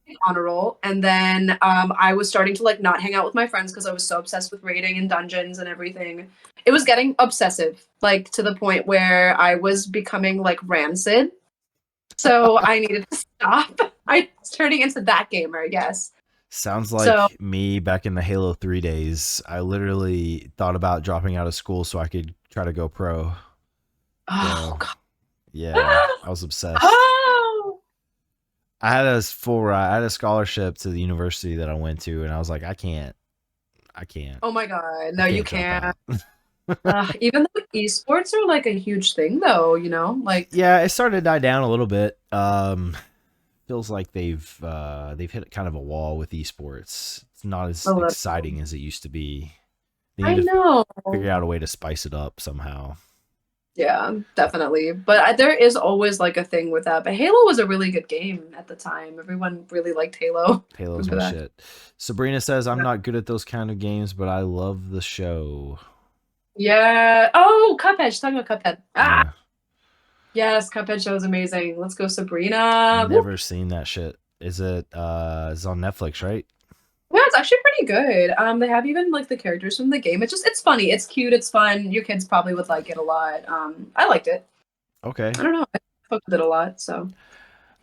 [SPEAKER 1] yeah.
[SPEAKER 2] honor roll, and then I was starting to like not hang out with my friends because I was so obsessed with raiding and dungeons and everything. It was getting obsessive, like to the point where I was becoming like rancid. So I needed to stop. I was turning into that gamer, yes.
[SPEAKER 1] Sounds
[SPEAKER 2] So,
[SPEAKER 1] like me back in the Halo 3 days. I literally thought about dropping out of school so I could try to go pro.
[SPEAKER 2] oh
[SPEAKER 1] So,
[SPEAKER 2] god.
[SPEAKER 1] yeah, I was obsessed.
[SPEAKER 2] Oh,
[SPEAKER 1] I had a scholarship to the university that I went to, and I was like, I can't
[SPEAKER 2] oh my god.
[SPEAKER 1] I
[SPEAKER 2] No, you
[SPEAKER 1] can't drop
[SPEAKER 2] can't.
[SPEAKER 1] out.
[SPEAKER 2] Even though esports are like a huge thing, though, like
[SPEAKER 1] Yeah, it started to die down a little bit. Feels like they've hit kind of a wall with esports. It's not
[SPEAKER 2] a
[SPEAKER 1] as
[SPEAKER 2] little.
[SPEAKER 1] exciting as it used to be. They need
[SPEAKER 2] I
[SPEAKER 1] to
[SPEAKER 2] know.
[SPEAKER 1] figure out a way to spice it up somehow.
[SPEAKER 2] Yeah, definitely. But there is always like a thing with that. But Halo was a really good game at the time. Everyone really liked Halo.
[SPEAKER 1] Halo's
[SPEAKER 2] Remember
[SPEAKER 1] my
[SPEAKER 2] that?
[SPEAKER 1] shit. Sabrina says I'm
[SPEAKER 2] Yeah.
[SPEAKER 1] not good at those kind of games, but I love the show.
[SPEAKER 2] Yeah. Oh, Cuphead. She's talking about Cuphead. Ah,
[SPEAKER 1] Yeah,
[SPEAKER 2] yes, Cuphead show is amazing. Let's go, Sabrina. Whoop.
[SPEAKER 1] never seen that shit. Is it? It's on Netflix, right?
[SPEAKER 2] Yeah, it's actually pretty good. They have even like the characters from the game. It's funny. It's cute. It's fun. Your kids probably would like it a lot. I liked it.
[SPEAKER 1] Okay.
[SPEAKER 2] I don't know. I fucked with it a lot. So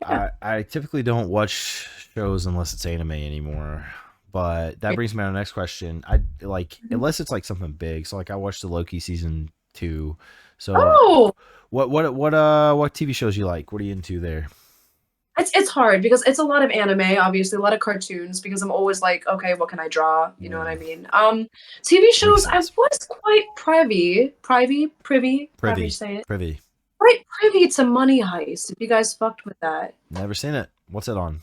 [SPEAKER 2] yeah.
[SPEAKER 1] I typically don't watch shows unless it's anime anymore. But that brings me to the next question. I like unless it's like something big. So like I watched the Loki season 2. So
[SPEAKER 2] Oh,
[SPEAKER 1] what TV shows you like? What are you into there?
[SPEAKER 2] it's hard because it's a lot of anime, obviously, a lot of cartoons because I'm always like, okay, what can I draw? You know what I
[SPEAKER 1] Mm,
[SPEAKER 2] mean? TV
[SPEAKER 1] makes
[SPEAKER 2] shows, I
[SPEAKER 1] sense.
[SPEAKER 2] was quite privy, however you
[SPEAKER 1] Privy,
[SPEAKER 2] say it,
[SPEAKER 1] privy.
[SPEAKER 2] quite privy to Money Heist. If you guys fucked with that,
[SPEAKER 1] Never seen it. What's it on?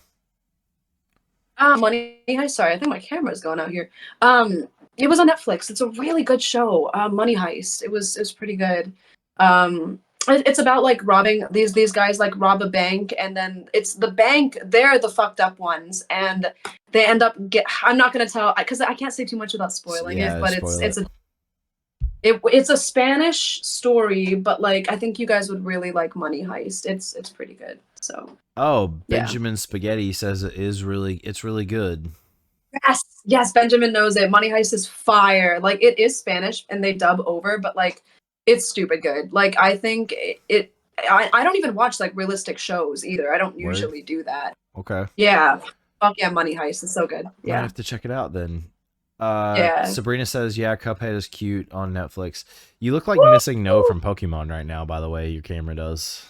[SPEAKER 2] Money Heist. Sorry, I think my camera's going out here. Um, it was on Netflix. It's a really good show. Money Heist. It was pretty good. It's about like robbing these guys like rob a bank and then it's the bank. They're the fucked up ones and they end up get. I'm not gonna tell because I can't say too much without spoiling it.
[SPEAKER 1] Yeah,
[SPEAKER 2] But it's
[SPEAKER 1] spoil
[SPEAKER 2] it's
[SPEAKER 1] it.
[SPEAKER 2] a it's a Spanish story, but like I think you guys would really like Money Heist. It's pretty good. So
[SPEAKER 1] Oh,
[SPEAKER 2] yeah.
[SPEAKER 1] Benjamin Spaghetti says it's really good.
[SPEAKER 2] Yes, yes, Benjamin knows it. Money Heist is fire. Like it is Spanish and they dub over, but like it's stupid good. Like I think I don't even watch like realistic shows either. I don't
[SPEAKER 1] Word.
[SPEAKER 2] usually do that.
[SPEAKER 1] Okay.
[SPEAKER 2] Yeah. Fuck yeah, Money Heist is so good.
[SPEAKER 1] Might
[SPEAKER 2] Yeah.
[SPEAKER 1] have to check it out then.
[SPEAKER 2] Yeah.
[SPEAKER 1] Sabrina says, yeah, Cuphead is cute on Netflix. You look like Missing No
[SPEAKER 2] Woo!
[SPEAKER 1] from Pokemon right now, by the way, your camera does.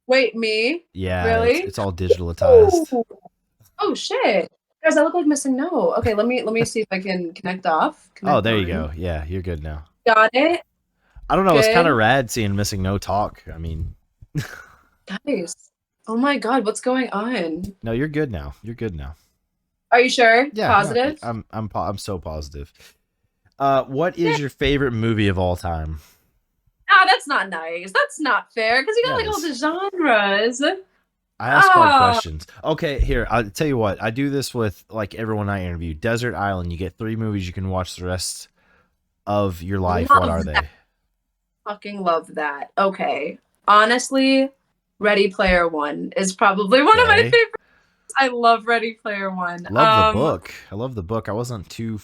[SPEAKER 2] Wait, me?
[SPEAKER 1] Yeah,
[SPEAKER 2] Really?
[SPEAKER 1] it's all digitalized.
[SPEAKER 2] Ooh. Oh shit. Guys, I look like missing no. Okay, let me see if I can connect off.
[SPEAKER 1] Oh,
[SPEAKER 2] Connect
[SPEAKER 1] there you
[SPEAKER 2] on.
[SPEAKER 1] go. Yeah, you're good now.
[SPEAKER 2] Got it.
[SPEAKER 1] I don't know, it's kind of
[SPEAKER 2] Good.
[SPEAKER 1] rad seeing Missing No talk. I mean,
[SPEAKER 2] Guys. Oh my god, what's going on?
[SPEAKER 1] no, you're good now. You're good now.
[SPEAKER 2] Are you sure?
[SPEAKER 1] Yeah, no,
[SPEAKER 2] Positive?
[SPEAKER 1] I'm so positive. What
[SPEAKER 2] Yeah.
[SPEAKER 1] is your favorite movie of all time?
[SPEAKER 2] Ah, that's not nice. That's not fair because you got
[SPEAKER 1] Yeah, it
[SPEAKER 2] like all
[SPEAKER 1] is.
[SPEAKER 2] the genres.
[SPEAKER 1] I ask hard
[SPEAKER 2] Ah,
[SPEAKER 1] questions. Okay, here, I'll tell you what. I do this with like everyone I interview. Desert Island, you get 3 movies you can watch the rest of your life. What are
[SPEAKER 2] love that.
[SPEAKER 1] they?
[SPEAKER 2] Fucking love that. Okay. Honestly, Ready Player One is probably one of my
[SPEAKER 1] Okay.
[SPEAKER 2] favorites. I love Ready Player One.
[SPEAKER 1] Love the book. I love the book. I wasn't too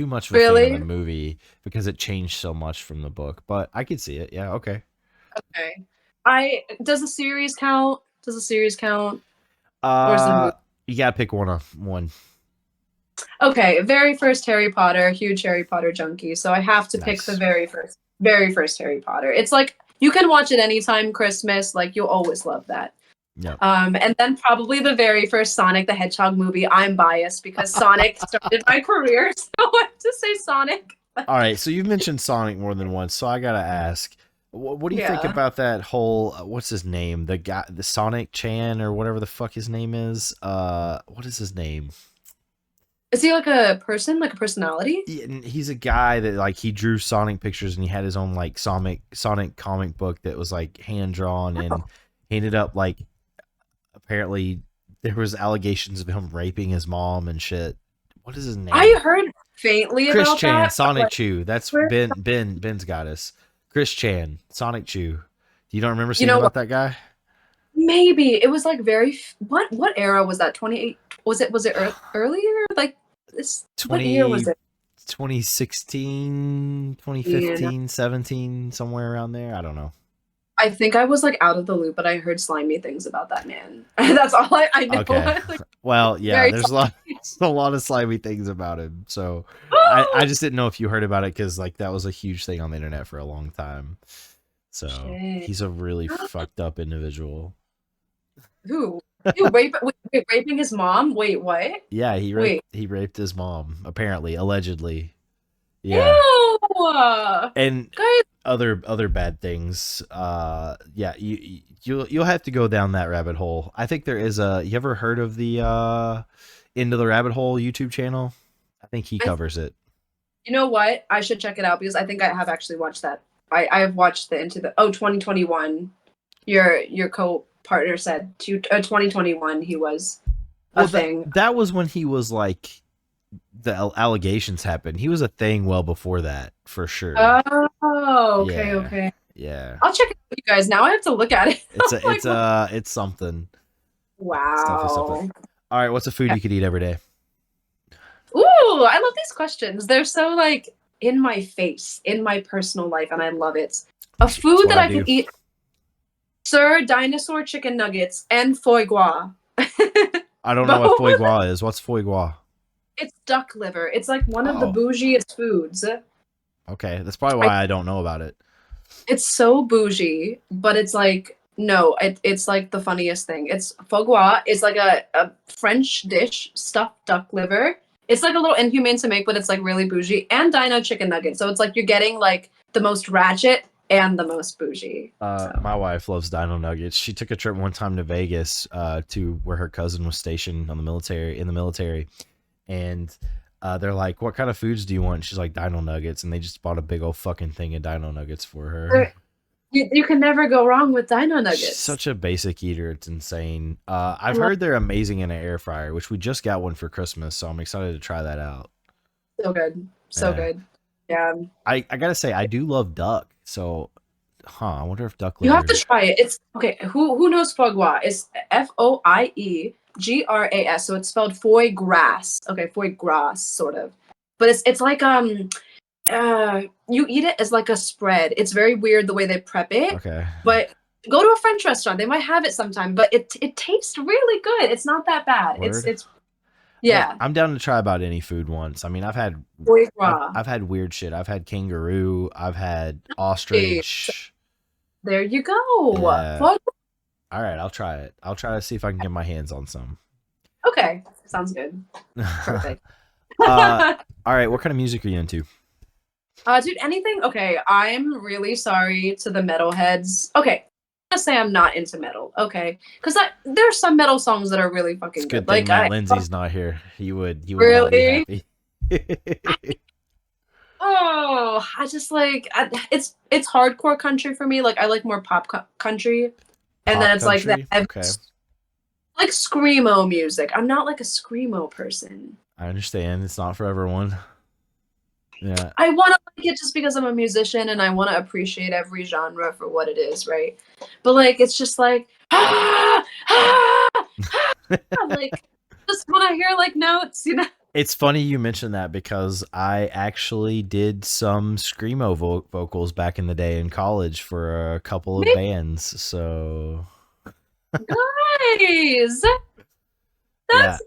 [SPEAKER 1] much of a fan of the
[SPEAKER 2] Really?
[SPEAKER 1] movie because it changed so much from the book, but I could see it. Yeah, okay.
[SPEAKER 2] Okay. I does the series count? Does the series count? Or is it a
[SPEAKER 1] Uh
[SPEAKER 2] movie?
[SPEAKER 1] you gotta pick one.
[SPEAKER 2] Okay, very first Harry Potter, huge Harry Potter junkie. So I have to pick the
[SPEAKER 1] Nice.
[SPEAKER 2] very first Harry Potter. It's like you can watch it anytime Christmas, like you'll always love that.
[SPEAKER 1] Yep.
[SPEAKER 2] And then probably the very first Sonic the Hedgehog movie. I'm biased because Sonic started my career, so I have to say Sonic.
[SPEAKER 1] All right, so you've mentioned Sonic more than once, so I gotta ask, what do you think
[SPEAKER 2] Yeah.
[SPEAKER 1] about that whole what's his name, the guy, the Sonic Chan or whatever the fuck his name is? What is his name?
[SPEAKER 2] Is he like a person, like a personality?
[SPEAKER 1] Yeah, and he's a guy that like he drew Sonic pictures and he had his own like Sonic comic book that was like hand drawn and he ended up like apparently there was allegations of him raping his mom and shit. What is his name?
[SPEAKER 2] I heard faintly
[SPEAKER 1] Chris
[SPEAKER 2] about
[SPEAKER 1] Chan,
[SPEAKER 2] that, but
[SPEAKER 1] Sonic
[SPEAKER 2] like,
[SPEAKER 1] Chew. That's
[SPEAKER 2] where-
[SPEAKER 1] Ben's got us. Chris Chan, Sonic Chew. You don't remember
[SPEAKER 2] you
[SPEAKER 1] seeing
[SPEAKER 2] know what?
[SPEAKER 1] about that guy?
[SPEAKER 2] Maybe it was like what era was that? 28 was it earlier? Like this what year was
[SPEAKER 1] 20
[SPEAKER 2] it?
[SPEAKER 1] 2016,
[SPEAKER 2] Yeah.
[SPEAKER 1] 2015, 17, somewhere around there. I don't know.
[SPEAKER 2] I think I was like out of the loop, but I heard slimy things about that man. That's all I know.
[SPEAKER 1] Okay.
[SPEAKER 2] Like
[SPEAKER 1] Well, yeah,
[SPEAKER 2] very
[SPEAKER 1] there's a lot of slimy things about him. So I
[SPEAKER 2] oh
[SPEAKER 1] just didn't know if you heard about it because like that was a huge thing on the internet for a long time. So
[SPEAKER 2] shit.
[SPEAKER 1] he's a really fucked up individual.
[SPEAKER 2] Who? Wait, raping his mom? Wait, what?
[SPEAKER 1] Yeah,
[SPEAKER 2] Wait,
[SPEAKER 1] he raped his mom, apparently, allegedly. Yeah.
[SPEAKER 2] Ew.
[SPEAKER 1] And
[SPEAKER 2] Guys,
[SPEAKER 1] other bad things. Yeah, you'll have to go down that rabbit hole. I think there is a. You ever heard of the Into the Rabbit Hole YouTube channel? I think he
[SPEAKER 2] I
[SPEAKER 1] covers it.
[SPEAKER 2] you know what? I should check it out because I think I have actually watched that. I have watched the into the 2021. Your co-partner said 2021 he was a
[SPEAKER 1] Well, that
[SPEAKER 2] thing.
[SPEAKER 1] that was when he was like the allegations happened. He was a thing well before that, for sure.
[SPEAKER 2] Oh, okay,
[SPEAKER 1] Yeah,
[SPEAKER 2] okay.
[SPEAKER 1] yeah.
[SPEAKER 2] I'll check it out, you guys. Now I have to look at it.
[SPEAKER 1] It's a
[SPEAKER 2] Like, what?
[SPEAKER 1] it's something. It's definitely something.
[SPEAKER 2] Wow.
[SPEAKER 1] All right, what's a food
[SPEAKER 2] Yeah.
[SPEAKER 1] you could eat every day?
[SPEAKER 2] Ooh, I love these questions. They're so like in my face, in my personal life, and I love it. A
[SPEAKER 1] It's
[SPEAKER 2] food
[SPEAKER 1] what
[SPEAKER 2] that
[SPEAKER 1] I
[SPEAKER 2] I could
[SPEAKER 1] do.
[SPEAKER 2] eat, sir, dinosaur chicken nuggets and foie gras.
[SPEAKER 1] I don't know what
[SPEAKER 2] Both.
[SPEAKER 1] foie gras is. What's foie gras?
[SPEAKER 2] It's duck liver. It's like one of the
[SPEAKER 1] Oh,
[SPEAKER 2] bougiest foods.
[SPEAKER 1] okay. That's probably
[SPEAKER 2] I,
[SPEAKER 1] why I don't know about it.
[SPEAKER 2] it's so bougie, but it's like no, it's like the funniest thing. It's foie gras. It's like a French dish, stuffed duck liver. It's like a little inhumane to make, but it's like really bougie. And dino chicken nuggets. So it's like you're getting like the most ratchet and the most bougie. So
[SPEAKER 1] My wife loves Dino Nuggets. She took a trip one time to Vegas, to where her cousin was stationed on the military, and they're like, "What kind of foods do you want?" She's like, "Dino Nuggets," and they just bought a big old fucking thing of Dino Nuggets for her.
[SPEAKER 2] you can never go wrong with dino
[SPEAKER 1] She's
[SPEAKER 2] nuggets.
[SPEAKER 1] such a basic eater; it's insane.
[SPEAKER 2] I
[SPEAKER 1] I've
[SPEAKER 2] love
[SPEAKER 1] heard they're amazing in an air fryer, which we just got one for Christmas, so I'm excited to try that out.
[SPEAKER 2] it. So good. So
[SPEAKER 1] Yeah,
[SPEAKER 2] good. Yeah.
[SPEAKER 1] I gotta say, I do love duck. So, I wonder if duck
[SPEAKER 2] You have to
[SPEAKER 1] liver.
[SPEAKER 2] try it. It's okay. Who knows foie gras? It's FOIEGRAS. So it's spelled foie gras. Okay, foie gras, sort of. But it's like you eat it as like a spread. It's very weird the way they prep it,
[SPEAKER 1] Okay.
[SPEAKER 2] but go to a French restaurant. They might have it sometime, but it tastes really good. It's not that bad.
[SPEAKER 1] Word.
[SPEAKER 2] It's yeah.
[SPEAKER 1] I'm down to try about any food once. I mean,
[SPEAKER 2] Foie gras.
[SPEAKER 1] I've had weird shit. I've had kangaroo. I've had
[SPEAKER 2] Okay,
[SPEAKER 1] ostrich.
[SPEAKER 2] there you go.
[SPEAKER 1] Yeah.
[SPEAKER 2] Foie
[SPEAKER 1] All right, I'll try it. I'll try to see if I can get my hands on some.
[SPEAKER 2] Okay, sounds good. Perfect.
[SPEAKER 1] uh, all right. What kind of music are you into?
[SPEAKER 2] Dude, anything? Okay, I'm really sorry to the metalheads. Okay, I'm gonna say I'm not into metal. Okay, because there's some metal songs that are really
[SPEAKER 1] It's a
[SPEAKER 2] fucking good.
[SPEAKER 1] good thing
[SPEAKER 2] Like
[SPEAKER 1] Matt
[SPEAKER 2] I
[SPEAKER 1] Lindsay's not here. He would not be
[SPEAKER 2] really,
[SPEAKER 1] happy.
[SPEAKER 2] oh, I just like it's hardcore country for me. Like I like more country, and then
[SPEAKER 1] Pop
[SPEAKER 2] it's like that
[SPEAKER 1] country. Okay,
[SPEAKER 2] like screamo music. I'm not like a screamo person.
[SPEAKER 1] I understand. It's not for everyone. Yeah.
[SPEAKER 2] I want to like it just because I'm a musician and I want to appreciate every genre for what it is, right? But like, it's just like, like, just want to hear like notes, you know?
[SPEAKER 1] It's funny you mentioned that because I actually did some screamo vocals back in the day in college for a couple of
[SPEAKER 2] Maybe
[SPEAKER 1] bands. So
[SPEAKER 2] guys,
[SPEAKER 1] yeah,
[SPEAKER 2] that's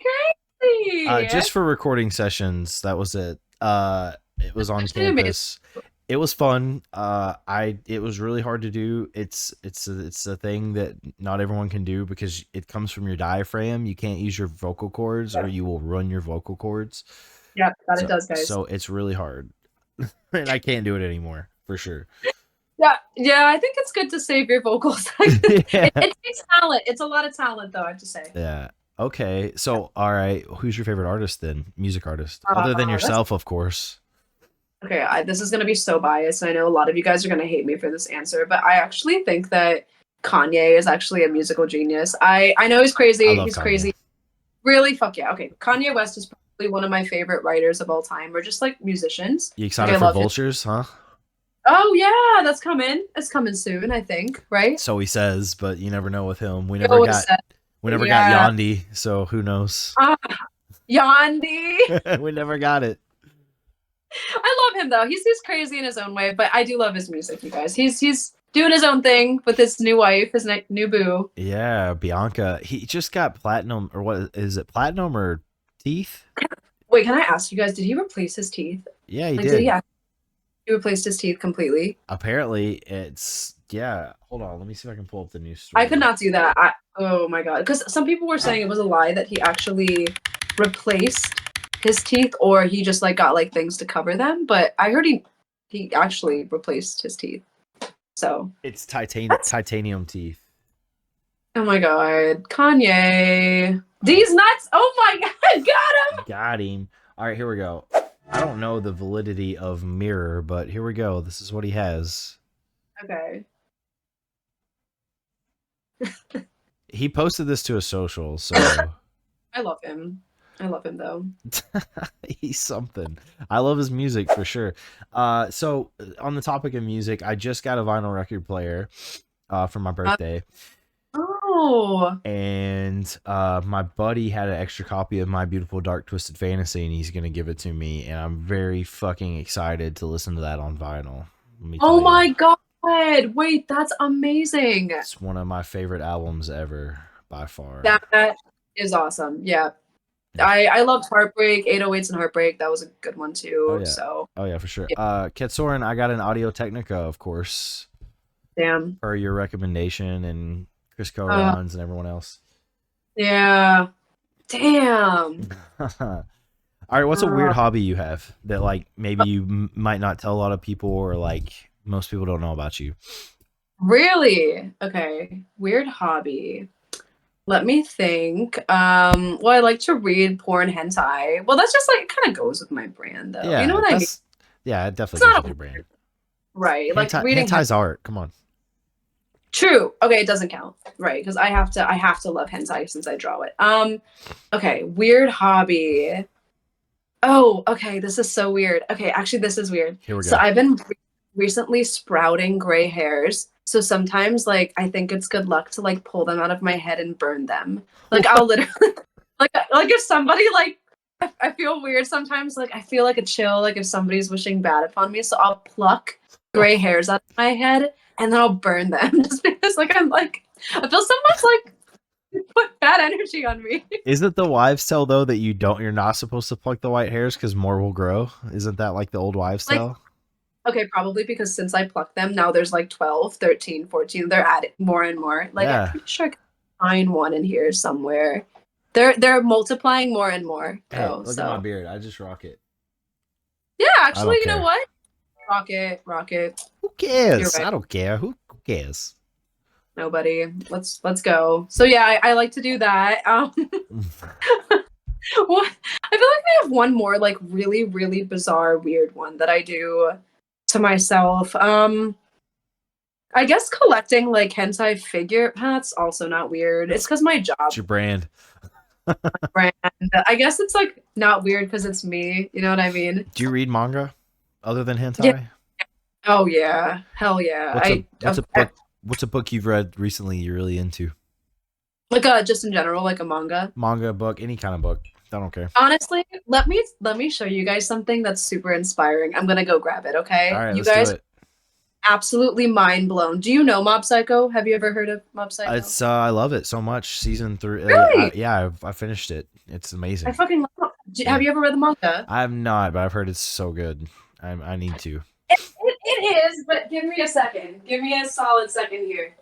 [SPEAKER 2] crazy.
[SPEAKER 1] just for recording sessions. That was it. It was on
[SPEAKER 2] Actually amazing.
[SPEAKER 1] campus. It was fun. It was really hard to do. It's a thing that not everyone can do because it comes from your diaphragm. You can't use your vocal cords or
[SPEAKER 2] Yeah,
[SPEAKER 1] you will ruin your vocal cords.
[SPEAKER 2] yeah, that it
[SPEAKER 1] So
[SPEAKER 2] does, guys.
[SPEAKER 1] so it's really hard. And I can't do it anymore for sure.
[SPEAKER 2] Yeah, yeah, I think it's good to save your vocals. it,
[SPEAKER 1] Yeah.
[SPEAKER 2] it takes talent. It's a lot of talent, though, I have to say.
[SPEAKER 1] Yeah. Okay. So, all right. Who's your favorite artist then? Music artist, other than
[SPEAKER 2] That's
[SPEAKER 1] yourself, of course.
[SPEAKER 2] Okay, this is going to be so biased. I know a lot of you guys are going to hate me for this answer, but I actually think that Kanye is actually a musical genius. I know he's
[SPEAKER 1] I
[SPEAKER 2] crazy.
[SPEAKER 1] love
[SPEAKER 2] He's
[SPEAKER 1] Kanye.
[SPEAKER 2] crazy. Really, fuck yeah. Okay, Kanye West is probably one of my favorite writers of all time, or just like musicians.
[SPEAKER 1] You
[SPEAKER 2] Like
[SPEAKER 1] excited
[SPEAKER 2] I
[SPEAKER 1] for
[SPEAKER 2] love his.
[SPEAKER 1] Vultures, huh?
[SPEAKER 2] Oh yeah, that's coming. It's coming soon, I think. Right?
[SPEAKER 1] So he says, but you never know with him.
[SPEAKER 2] He always said,
[SPEAKER 1] We never got
[SPEAKER 2] yeah.
[SPEAKER 1] Yandi, so who knows?
[SPEAKER 2] Ah, Yandi.
[SPEAKER 1] We never got it.
[SPEAKER 2] I love him though. He's crazy in his own way, but I do love his music, you guys. He's doing his own thing with his new wife, his new boo.
[SPEAKER 1] Yeah, Bianca. He just got platinum, or what is it? Platinum or teeth?
[SPEAKER 2] Wait, can I ask you guys? Did he replace his teeth?
[SPEAKER 1] Yeah, he
[SPEAKER 2] Like, did
[SPEAKER 1] did.
[SPEAKER 2] he replaced his teeth completely?
[SPEAKER 1] Apparently, it's yeah. Hold on, let me see if I can pull up the news
[SPEAKER 2] I could
[SPEAKER 1] story.
[SPEAKER 2] not do that. Oh my god, because some people were saying it was a lie that he actually replaced his teeth, or he just like got like things to cover them. But I heard he actually replaced his teeth. So
[SPEAKER 1] It's
[SPEAKER 2] that's
[SPEAKER 1] titanium teeth.
[SPEAKER 2] oh my god, Kanye, these nuts! Oh my god, got him!
[SPEAKER 1] Got him. All right, here we go. I don't know the validity of Mirror, but here we go. This is what he has.
[SPEAKER 2] Okay.
[SPEAKER 1] He posted this to a social, so
[SPEAKER 2] I love him. I love him though.
[SPEAKER 1] he's something. I love his music for sure. So on the topic of music, I just got a vinyl record player for my birthday.
[SPEAKER 2] Oh.
[SPEAKER 1] And my buddy had an extra copy of My Beautiful Dark Twisted Fantasy, and he's gonna give it to me, and I'm very fucking excited to listen to that on vinyl. Let me tell
[SPEAKER 2] Oh
[SPEAKER 1] you,
[SPEAKER 2] my god. Wait, that's amazing.
[SPEAKER 1] it's one of my favorite albums ever by far.
[SPEAKER 2] That is awesome. Yeah.
[SPEAKER 1] Yeah.
[SPEAKER 2] I loved Heartbreak, 808s and Heartbreak. That was a good one
[SPEAKER 1] Oh
[SPEAKER 2] too.
[SPEAKER 1] yeah.
[SPEAKER 2] So
[SPEAKER 1] Oh yeah, for sure.
[SPEAKER 2] yeah.
[SPEAKER 1] Ketsoren, I got an Audio Technica, of course,
[SPEAKER 2] Damn.
[SPEAKER 1] per your recommendation, and Chris
[SPEAKER 2] Uh,
[SPEAKER 1] Corons and everyone else.
[SPEAKER 2] yeah. Damn.
[SPEAKER 1] All right, what's a weird
[SPEAKER 2] Uh,
[SPEAKER 1] hobby you have that like maybe you might not tell a lot of people, or like most people don't know about you?
[SPEAKER 2] really? Okay. Weird hobby. Let me think. Well, I like to read porn hentai. Well, that's just like it kind of goes with my brand though. You know
[SPEAKER 1] Yeah,
[SPEAKER 2] what I mean?
[SPEAKER 1] that's yeah, it
[SPEAKER 2] It's
[SPEAKER 1] definitely goes
[SPEAKER 2] not
[SPEAKER 1] with
[SPEAKER 2] a
[SPEAKER 1] your brand.
[SPEAKER 2] right. Like reading
[SPEAKER 1] Hentai's art. Come on.
[SPEAKER 2] true. Okay, it doesn't count. Right, because I have to love hentai since I draw it. Okay, weird hobby. Oh, okay, this is so weird. Okay, actually this is weird.
[SPEAKER 1] Here we
[SPEAKER 2] So
[SPEAKER 1] go.
[SPEAKER 2] I've been recently sprouting gray hairs. So sometimes like I think it's good luck to like pull them out of my head and burn them. Like I'll literally like if somebody like I feel weird sometimes, like I feel like a chill, like if somebody's wishing bad upon me. So I'll pluck gray hairs out of my head and then I'll burn them just because like I'm like I feel so much like put bad energy on me.
[SPEAKER 1] Is it the wives' tale though that you're not supposed to pluck the white hairs because more will grow? Isn't that like the old wives'
[SPEAKER 2] Like
[SPEAKER 1] tale?
[SPEAKER 2] okay, probably because since I plucked them, now there's like 12, 13, 14. They're adding more and more. Like I'm
[SPEAKER 1] Yeah.
[SPEAKER 2] pretty sure I can find one in here somewhere. They're multiplying more and more
[SPEAKER 1] Hey,
[SPEAKER 2] though.
[SPEAKER 1] look at my
[SPEAKER 2] So
[SPEAKER 1] beard. I just rock it.
[SPEAKER 2] yeah,
[SPEAKER 1] I
[SPEAKER 2] actually,
[SPEAKER 1] don't
[SPEAKER 2] you know
[SPEAKER 1] care.
[SPEAKER 2] what? Rocket, rocket.
[SPEAKER 1] Who
[SPEAKER 2] You're
[SPEAKER 1] cares?
[SPEAKER 2] right.
[SPEAKER 1] I don't care. Who cares?
[SPEAKER 2] Nobody. Let's go. So yeah, I like to do that. What I feel like I have one more like really, really bizarre, weird one that I do to myself. I guess collecting like hentai figure. That's also not weird. It's because my
[SPEAKER 1] It's
[SPEAKER 2] job
[SPEAKER 1] your brand.
[SPEAKER 2] brand. I guess it's like not weird because it's me. You know what I mean?
[SPEAKER 1] Do you read manga other than
[SPEAKER 2] Yeah.
[SPEAKER 1] hentai?
[SPEAKER 2] Oh yeah. Hell yeah.
[SPEAKER 1] What's a book you've read recently you're really into?
[SPEAKER 2] Like just in general, like a manga.
[SPEAKER 1] Manga, book, any kind of book. I don't care.
[SPEAKER 2] Honestly, let me show you guys something that's super inspiring. I'm gonna go grab it.
[SPEAKER 1] All
[SPEAKER 2] Okay,
[SPEAKER 1] right,
[SPEAKER 2] you
[SPEAKER 1] let's do
[SPEAKER 2] guys
[SPEAKER 1] it.
[SPEAKER 2] absolutely mind blown. Do you know Mob Psycho? Have you ever heard of Mob Psycho?
[SPEAKER 1] It's I love it so much. Season 3.
[SPEAKER 2] Really?
[SPEAKER 1] I finished it. It's
[SPEAKER 2] I
[SPEAKER 1] amazing.
[SPEAKER 2] fucking love it.
[SPEAKER 1] Yeah.
[SPEAKER 2] Have you ever read the manga?
[SPEAKER 1] I have not, but I've heard it's so good. I need to.
[SPEAKER 2] It is, but give me a second. Give me a solid second here.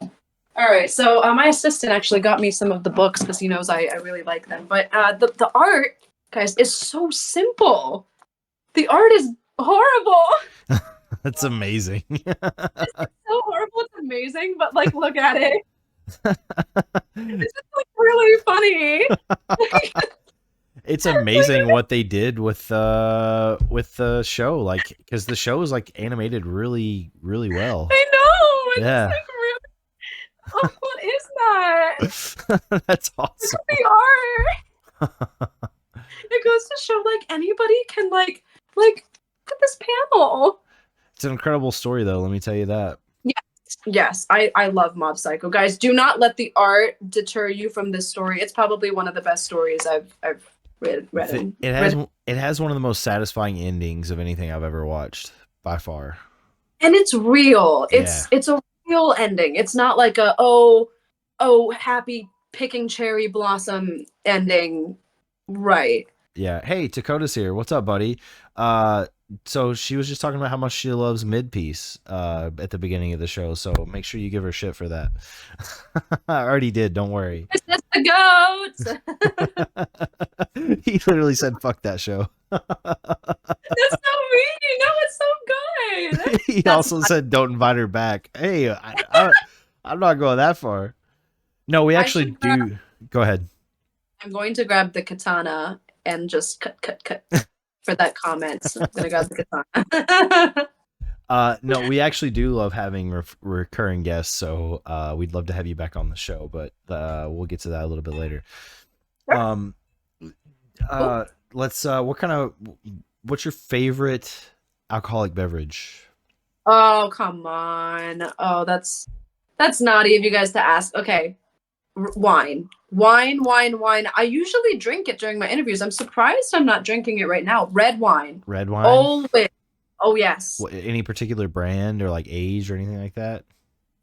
[SPEAKER 2] All right, so my assistant actually got me some of the books because he knows I really like them. But the art, guys, is so simple. The art is horrible.
[SPEAKER 1] That's amazing.
[SPEAKER 2] So horrible, it's amazing, but like look at it. This is like really funny.
[SPEAKER 1] It's amazing what they did with the show, like because the show is like animated really really well.
[SPEAKER 2] I know. It's
[SPEAKER 1] Yeah.
[SPEAKER 2] like really. Oh, what is that?
[SPEAKER 1] That's
[SPEAKER 2] Look
[SPEAKER 1] awesome.
[SPEAKER 2] at the art. It goes to show like anybody can like look at this panel.
[SPEAKER 1] It's an incredible story though, let me tell you that.
[SPEAKER 2] Yes, I love Mob Psycho. Guys, do not let the art deter you from this story. It's probably one of the best stories I've read.
[SPEAKER 1] It has one of the most satisfying endings of anything I've ever watched by far.
[SPEAKER 2] And it's real.
[SPEAKER 1] Yeah.
[SPEAKER 2] It's a real ending. It's not like a happy picking cherry blossom ending. Right.
[SPEAKER 1] Yeah. Hey, Takota's here. What's up, buddy? So she was just talking about how much she loves mid piece at the beginning of the show. So make sure you give her shit for that. I already did. Don't worry.
[SPEAKER 2] It's just the goats.
[SPEAKER 1] He literally said, "Fuck that show."
[SPEAKER 2] That's so mean. No, it's so good.
[SPEAKER 1] He
[SPEAKER 2] That's
[SPEAKER 1] also said, "Don't invite her back." Hey, I'm not going that far. No, we
[SPEAKER 2] I
[SPEAKER 1] actually
[SPEAKER 2] should grab,
[SPEAKER 1] do. Go ahead.
[SPEAKER 2] I'm going to grab the katana and just cut for that comment. So I'm gonna grab the katana.
[SPEAKER 1] No, we actually do love having recurring guests, so we'd love to have you back on the show, but we'll get to that a little bit later.
[SPEAKER 2] Sure.
[SPEAKER 1] Um,
[SPEAKER 2] Cool.
[SPEAKER 1] let's. What's your favorite alcoholic beverage?
[SPEAKER 2] Oh, come on. Oh, that's naughty of you guys to ask. Okay. Wine. Wine. I usually drink it during my interviews. I'm surprised I'm not drinking it right now. Red wine.
[SPEAKER 1] Red wine?
[SPEAKER 2] Always. Oh, yes.
[SPEAKER 1] Any particular brand or like age or anything like that?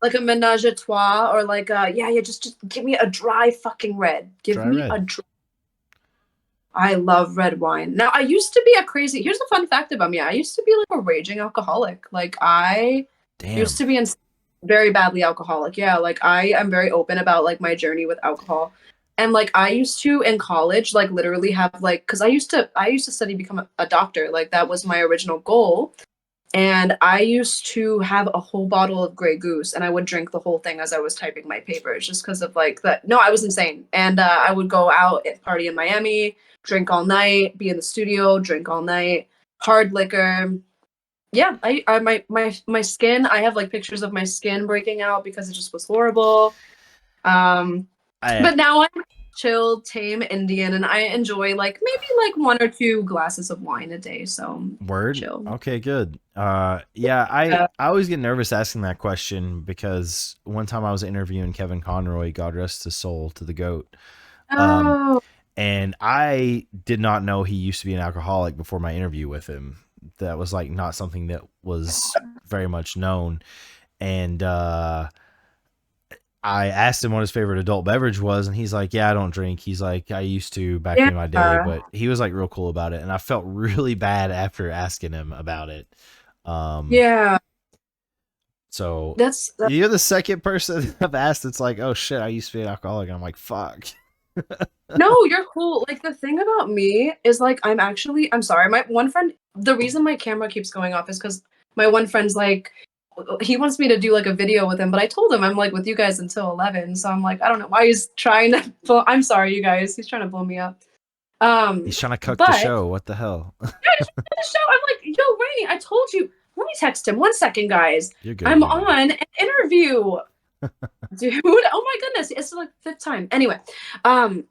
[SPEAKER 2] Like a menage a trois or like yeah, just give me a dry fucking red. Give
[SPEAKER 1] Dry
[SPEAKER 2] me a
[SPEAKER 1] red.
[SPEAKER 2] dry. I love red wine. Now, I used to be a crazy. Here's a fun fact about me. I used to be like a raging alcoholic. Like I used
[SPEAKER 1] Damn.
[SPEAKER 2] to be very badly alcoholic. Yeah, like I am very open about like my journey with alcohol. And like I used to in college like literally have like cuz I used to study become a doctor. Like that was my original goal. And I used to have a whole bottle of Grey Goose and I would drink the whole thing as I was typing my papers just because of like that. No, I was insane. And I would go out and party in Miami, drink all night, be in the studio, drink all night, hard liquor. Yeah, my skin, I have like pictures of my skin breaking out because it just was horrible. Um,
[SPEAKER 1] I
[SPEAKER 2] but now I'm chill, tame Indian, and I enjoy like maybe like one or two glasses of wine a day. So
[SPEAKER 1] Word.
[SPEAKER 2] chill.
[SPEAKER 1] Okay, good. Yeah,
[SPEAKER 2] Uh,
[SPEAKER 1] I always get nervous asking that question because one time I was interviewing Kevin Conroy, God rest his soul, to the goat. Um,
[SPEAKER 2] oh,
[SPEAKER 1] and I did not know he used to be an alcoholic before my interview with him. That was like not something that was very much known. And I asked him what his favorite adult beverage was, and he's like, "Yeah, I don't drink." He's like, "I used to back
[SPEAKER 2] yeah,
[SPEAKER 1] in my day," but he was like real cool about it, and I felt really bad after asking him about it. Um,
[SPEAKER 2] yeah.
[SPEAKER 1] so
[SPEAKER 2] That's
[SPEAKER 1] you're the second person I've asked. It's like, "Oh shit, I used to be an alcoholic," and I'm like, "Fuck."
[SPEAKER 2] no, you're cool. Like the thing about me is like I'm sorry. My one friend, the reason my camera keeps going off is because my one friend's like he wants me to do like a video with him, but I told him I'm like with you guys until 11. So I'm like, I don't know why he's trying to I'm sorry, you guys. He's trying to blow me up.
[SPEAKER 1] He's trying to cook the
[SPEAKER 2] But
[SPEAKER 1] show. What the hell?
[SPEAKER 2] yeah, just the show. I'm like, yo, Rainy, I told you. Let me text him. 1 second, guys.
[SPEAKER 1] You're good.
[SPEAKER 2] I'm
[SPEAKER 1] You're good.
[SPEAKER 2] on an interview. Dude, oh my goodness. It's like fifth time. Anyway, um,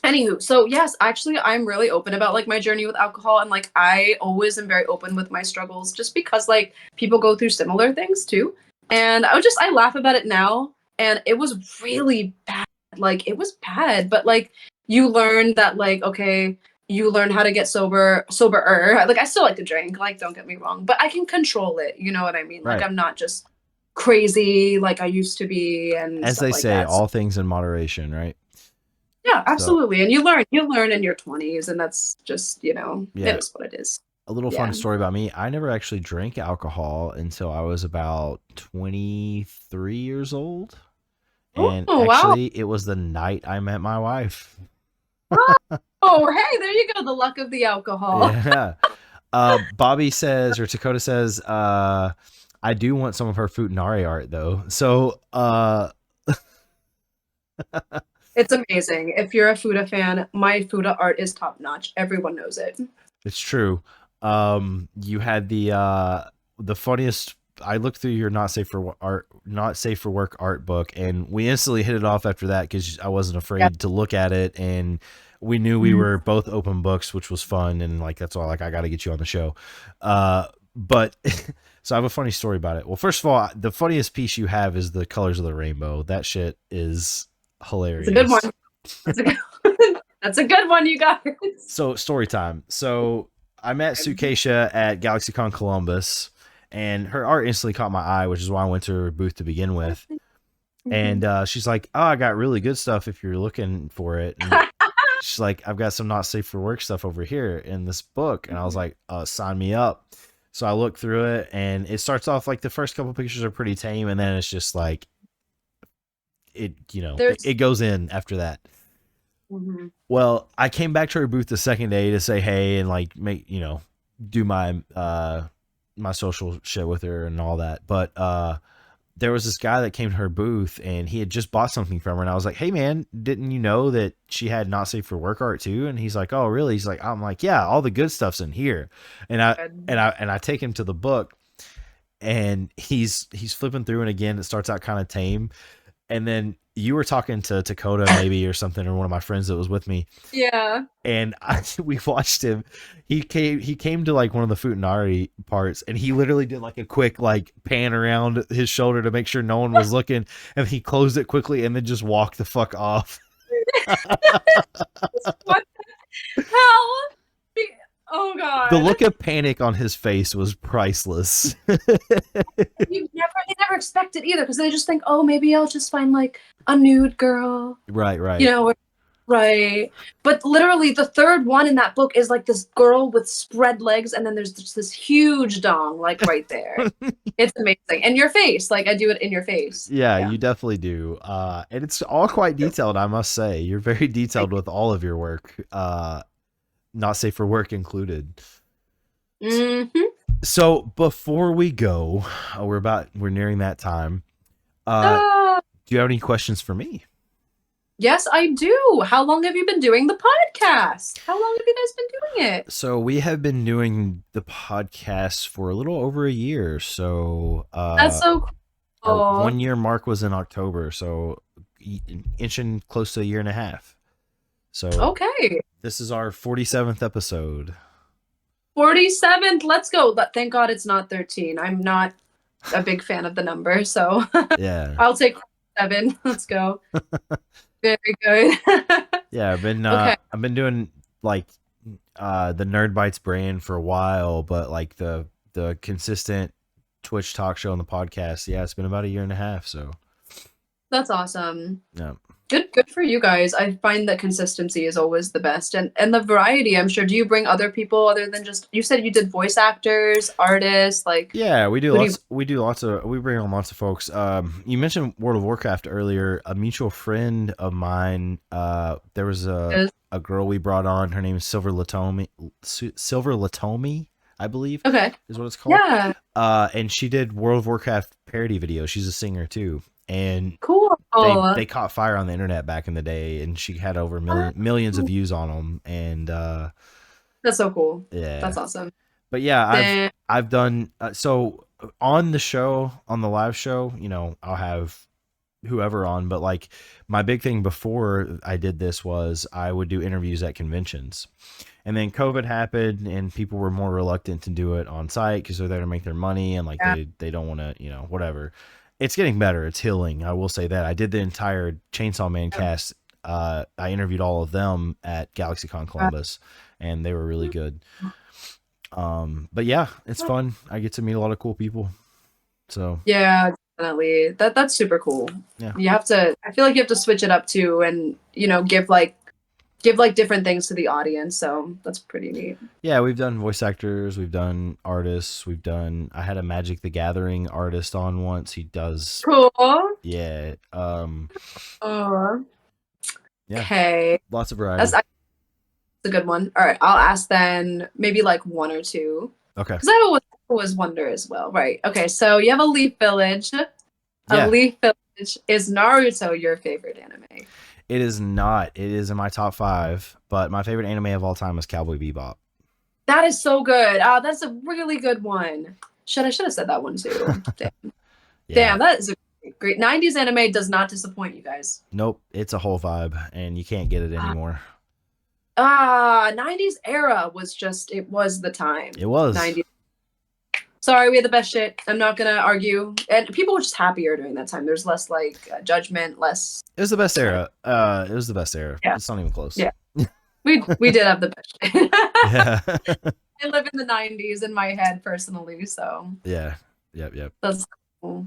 [SPEAKER 2] anywho, so yes, actually, I'm really open about like my journey with alcohol, and like I always am very open with my struggles, just because like people go through similar things too. And I laugh about it now, and it was really bad. Like it was bad, but like you learn that like okay, you learn how to get soberer. Like I still like to drink, like don't get me wrong, but I can control it. You know what I mean? Like
[SPEAKER 1] Right.
[SPEAKER 2] I'm not just crazy like I used to be and
[SPEAKER 1] As
[SPEAKER 2] stuff
[SPEAKER 1] they
[SPEAKER 2] like
[SPEAKER 1] say,
[SPEAKER 2] that. So
[SPEAKER 1] all things in moderation, right?
[SPEAKER 2] yeah,
[SPEAKER 1] So
[SPEAKER 2] absolutely. And you learn in your 20s and that's just, it
[SPEAKER 1] yeah,
[SPEAKER 2] is what it is.
[SPEAKER 1] a little fun
[SPEAKER 2] Yeah.
[SPEAKER 1] story about me. I never actually drank alcohol until I was about 23 years old. And
[SPEAKER 2] Oh, wow.
[SPEAKER 1] actually, it was the night I met my wife.
[SPEAKER 2] Oh, hey, there you go. The luck of the alcohol.
[SPEAKER 1] Yeah. Bobby says, or Dakota says, I do want some of her Futanari art though. So,
[SPEAKER 2] It's amazing. If you're a Fuda fan, my Fuda art is top notch. Everyone knows it.
[SPEAKER 1] it's true. You had the funniest. I looked through your not safe for work art book, and we instantly hit it off after that because I wasn't
[SPEAKER 2] Yeah.
[SPEAKER 1] afraid to look at it, and we knew we were both open books, which was fun, and like that's all. Like I got to get you on the show. But so I have a funny story about it. Well, first of all, the funniest piece you have is the colors of the rainbow. That shit is
[SPEAKER 2] It's a good one.
[SPEAKER 1] hilarious.
[SPEAKER 2] That's a good, that's a good one, you guys.
[SPEAKER 1] So story time. So I met Sukesha at GalaxyCon Columbus, and her art instantly caught my eye, which is why I went to her booth to begin with. And she's like, "Oh, I got really good stuff if you're looking for it." And she's like, I've got some not safe for work stuff over here in this book. And I was like, sign me up. So I looked through it, and it starts off like the first couple pictures are pretty tame, and then it's just like it
[SPEAKER 2] There's
[SPEAKER 1] goes in after that.
[SPEAKER 2] Mhm.
[SPEAKER 1] Well, I came back to her booth the second day to say hey and like make do my social shit with her and all that. But there was this guy that came to her booth, and he had just bought something from her, and I was like, hey man, didn't you know that she had not safe for work art too? And he's like, oh really? He's like, I'm like, yeah, all the good stuff's in here. And I take him to the book, and he's flipping through, and again it starts out kind of tame, and then you were talking to Dakota maybe or something, or one of my friends that was with me,
[SPEAKER 2] Yeah.
[SPEAKER 1] and we watched him. He came to like one of the Futanari parts, and he literally did like a quick like pan around his shoulder to make sure no one was looking, and he closed it quickly and then just walked the fuck off.
[SPEAKER 2] What the hell? Oh
[SPEAKER 1] The
[SPEAKER 2] God.
[SPEAKER 1] look of panic on his face was priceless.
[SPEAKER 2] They never expect it either because they just think, oh, maybe I'll just find like a nude girl,
[SPEAKER 1] Right,
[SPEAKER 2] you
[SPEAKER 1] right.
[SPEAKER 2] know, right. But literally, the third one in that book is like this girl with spread legs, and then there's just this huge dong, like right there. It's amazing. And your face, like I do it in your face.
[SPEAKER 1] Yeah,
[SPEAKER 2] Yeah.
[SPEAKER 1] you definitely do. And it's all quite detailed, I must say. You're very detailed with all of your work. Not safe for work included.
[SPEAKER 2] Mm-hmm.
[SPEAKER 1] So before we go, we're nearing that time.
[SPEAKER 2] Uh,
[SPEAKER 1] Do you have any questions for me?
[SPEAKER 2] yes, I do. How long have you been doing the podcast? How long have you guys been doing it?
[SPEAKER 1] So we have been doing the podcast for a little over a year. So
[SPEAKER 2] That's so
[SPEAKER 1] our
[SPEAKER 2] cool.
[SPEAKER 1] 1 year mark was in October. So inching close to a year and a half. So
[SPEAKER 2] Okay.
[SPEAKER 1] this is our 47th episode.
[SPEAKER 2] 47th. Let's go. But thank God it's not 13. I'm not a big fan of the number, so
[SPEAKER 1] Yeah.
[SPEAKER 2] I'll take 7. Let's go. Very good.
[SPEAKER 1] Yeah,
[SPEAKER 2] Okay.
[SPEAKER 1] I've been doing like the Nerd Bites brand for a while, but like the consistent Twitch talk show and the podcast, yeah, it's been about a year and a half. So
[SPEAKER 2] That's awesome.
[SPEAKER 1] yeah.
[SPEAKER 2] Good for you guys. I find that consistency is always the best, and the variety. I'm sure. Do you bring other people other than just you said you did voice actors, artists, like
[SPEAKER 1] Yeah, we do
[SPEAKER 2] who do you?
[SPEAKER 1] lots. We bring on lots of folks. You mentioned World of Warcraft earlier. A mutual friend of mine. There was a girl we brought on. Her name is Silver Latomi. Silver Latomi, I believe,
[SPEAKER 2] Okay.
[SPEAKER 1] is what it's called.
[SPEAKER 2] Yeah.
[SPEAKER 1] And she did World of Warcraft parody videos. She's a singer too, and
[SPEAKER 2] Cool.
[SPEAKER 1] they caught fire on the internet back in the day, and she had over millions of views on them. And
[SPEAKER 2] That's so cool.
[SPEAKER 1] yeah,
[SPEAKER 2] That's awesome.
[SPEAKER 1] but yeah,
[SPEAKER 2] Then
[SPEAKER 1] I've done so on the show, on the live show, I'll have whoever on, but like my big thing before I did this was I would do interviews at conventions. And then COVID happened, and people were more reluctant to do it on site because they're there to make their money, and like
[SPEAKER 2] yeah.
[SPEAKER 1] they don't want to, whatever. It's getting better. It's healing. I will say that. I did the entire Chainsaw Man cast. I interviewed all of them at GalaxyCon Columbus, and they were really good. But yeah, it's fun. I get to meet a lot of cool people. So
[SPEAKER 2] Yeah, definitely. That's super cool.
[SPEAKER 1] yeah.
[SPEAKER 2] You have to. I feel like you have to switch it up too, and give like different things to the audience. So that's pretty neat.
[SPEAKER 1] Yeah, we've done voice actors, we've done artists, I had a Magic the Gathering artist on once. He does
[SPEAKER 2] Cool.
[SPEAKER 1] yeah.
[SPEAKER 2] Oh,
[SPEAKER 1] Yeah.
[SPEAKER 2] okay.
[SPEAKER 1] Lots of variety.
[SPEAKER 2] That's a good one. All right, I'll ask then maybe like one or two
[SPEAKER 1] Okay.
[SPEAKER 2] because I always wonder as well. Right. Okay. So you have a Leaf Village. A
[SPEAKER 1] Yeah.
[SPEAKER 2] Leaf Village. Is Naruto your favorite anime?
[SPEAKER 1] It is not. It is in my top 5, but my favorite anime of all time is Cowboy Bebop.
[SPEAKER 2] That is so good. That's a really good one. I should have said that one too. Damn.
[SPEAKER 1] Yeah.
[SPEAKER 2] Damn, that is a great 90s anime does not disappoint you guys.
[SPEAKER 1] Nope, it's a whole vibe, and you can't get it anymore.
[SPEAKER 2] 90s era was it was the time.
[SPEAKER 1] It was.
[SPEAKER 2] 90s. Sorry, we had the best shit. I'm not gonna argue. And people were just happier during that time. There's less like judgment, less.
[SPEAKER 1] It was the best era. It was the best era.
[SPEAKER 2] Yeah.
[SPEAKER 1] It's not even close.
[SPEAKER 2] Yeah. We did have the best shit.
[SPEAKER 1] Yeah.
[SPEAKER 2] I live in the 90s in my head personally, so
[SPEAKER 1] Yeah. Yep.
[SPEAKER 2] that's cool.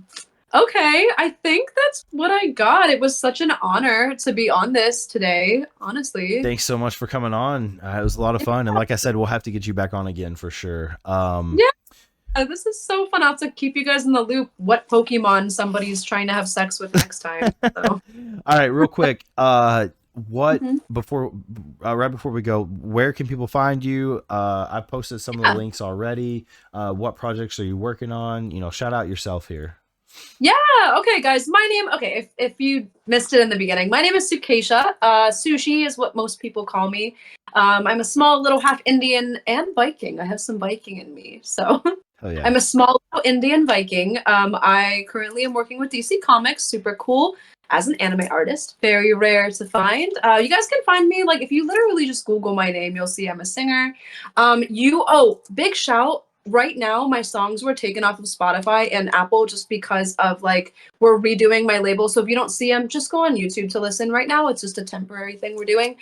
[SPEAKER 2] Okay, I think that's what I got. It was such an honor to be on this today, honestly.
[SPEAKER 1] Thanks so much for coming on. It was a lot of fun, and like I said, we'll have to get you back on again for sure.
[SPEAKER 2] Yeah, this is so fun. I'll have to keep you guys in the loop what Pokemon somebody's trying to have sex with next time. So,
[SPEAKER 1] All right, real quick. What
[SPEAKER 2] mhm.
[SPEAKER 1] before right before we go, where can people find you? I posted some of the
[SPEAKER 2] Yeah.
[SPEAKER 1] links already. What projects are you working on? You know, shout out yourself here.
[SPEAKER 2] Yeah, okay, guys. My name, okay, if you missed it in the beginning, my name is Sukesha. Sushi is what most people call me. I'm a small little half Indian and Viking. I have some Viking in me. So
[SPEAKER 1] Hell yeah.
[SPEAKER 2] I'm a small little Indian Viking. I currently am working with DC Comics, super cool, as an anime artist. Very rare to find. You guys can find me, like, if you literally just Google my name, you'll see I'm a singer. Big shout. Right now, my songs were taken off of Spotify and Apple just because of like we're redoing my label. So if you don't see them, just go on YouTube to listen. Right now, it's just a temporary thing we're doing.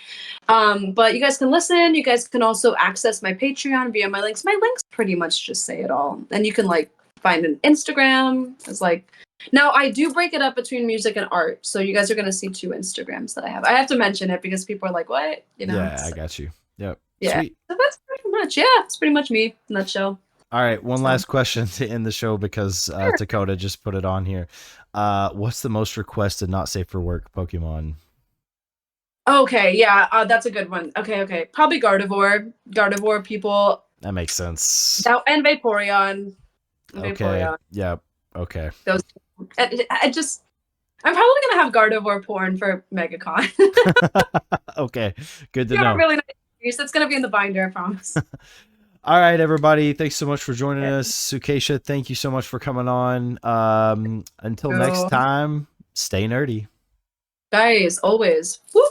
[SPEAKER 2] But you guys can listen. You guys can also access my Patreon via my links. My links pretty much just say it all. And you can like find an Instagram. It's like now I do break it up between music and art. So you guys are gonna see two Instagrams that I have. I have to mention it because people are like, what? You know,
[SPEAKER 1] Yeah, I
[SPEAKER 2] so,
[SPEAKER 1] got you. Yep.
[SPEAKER 2] yeah.
[SPEAKER 1] Sweet.
[SPEAKER 2] So that's pretty much, yeah, it's pretty much me in a nutshell.
[SPEAKER 1] All right, one
[SPEAKER 2] So
[SPEAKER 1] last question to end the show because
[SPEAKER 2] sure.
[SPEAKER 1] Dakota just put it on here. What's the most requested not safe for work Pokemon?
[SPEAKER 2] Okay, yeah, that's a good one. Okay. Probably Gardevoir. Gardevoir people
[SPEAKER 1] That makes sense.
[SPEAKER 2] that and Vaporeon.
[SPEAKER 1] Okay.
[SPEAKER 2] Vaporeon.
[SPEAKER 1] Yep. Okay.
[SPEAKER 2] Those I just I'm probably gonna have Gardevoir porn for MegaCon.
[SPEAKER 1] Okay. Good to
[SPEAKER 2] You have a
[SPEAKER 1] know.
[SPEAKER 2] really nice piece. It's gonna be in the binder, I promise.
[SPEAKER 1] All right, everybody. Thanks so much for joining
[SPEAKER 2] Yeah.
[SPEAKER 1] us. Sukesha, thank you so much for coming on. Until next
[SPEAKER 2] So,
[SPEAKER 1] time, stay nerdy.
[SPEAKER 2] guys, always. Woo!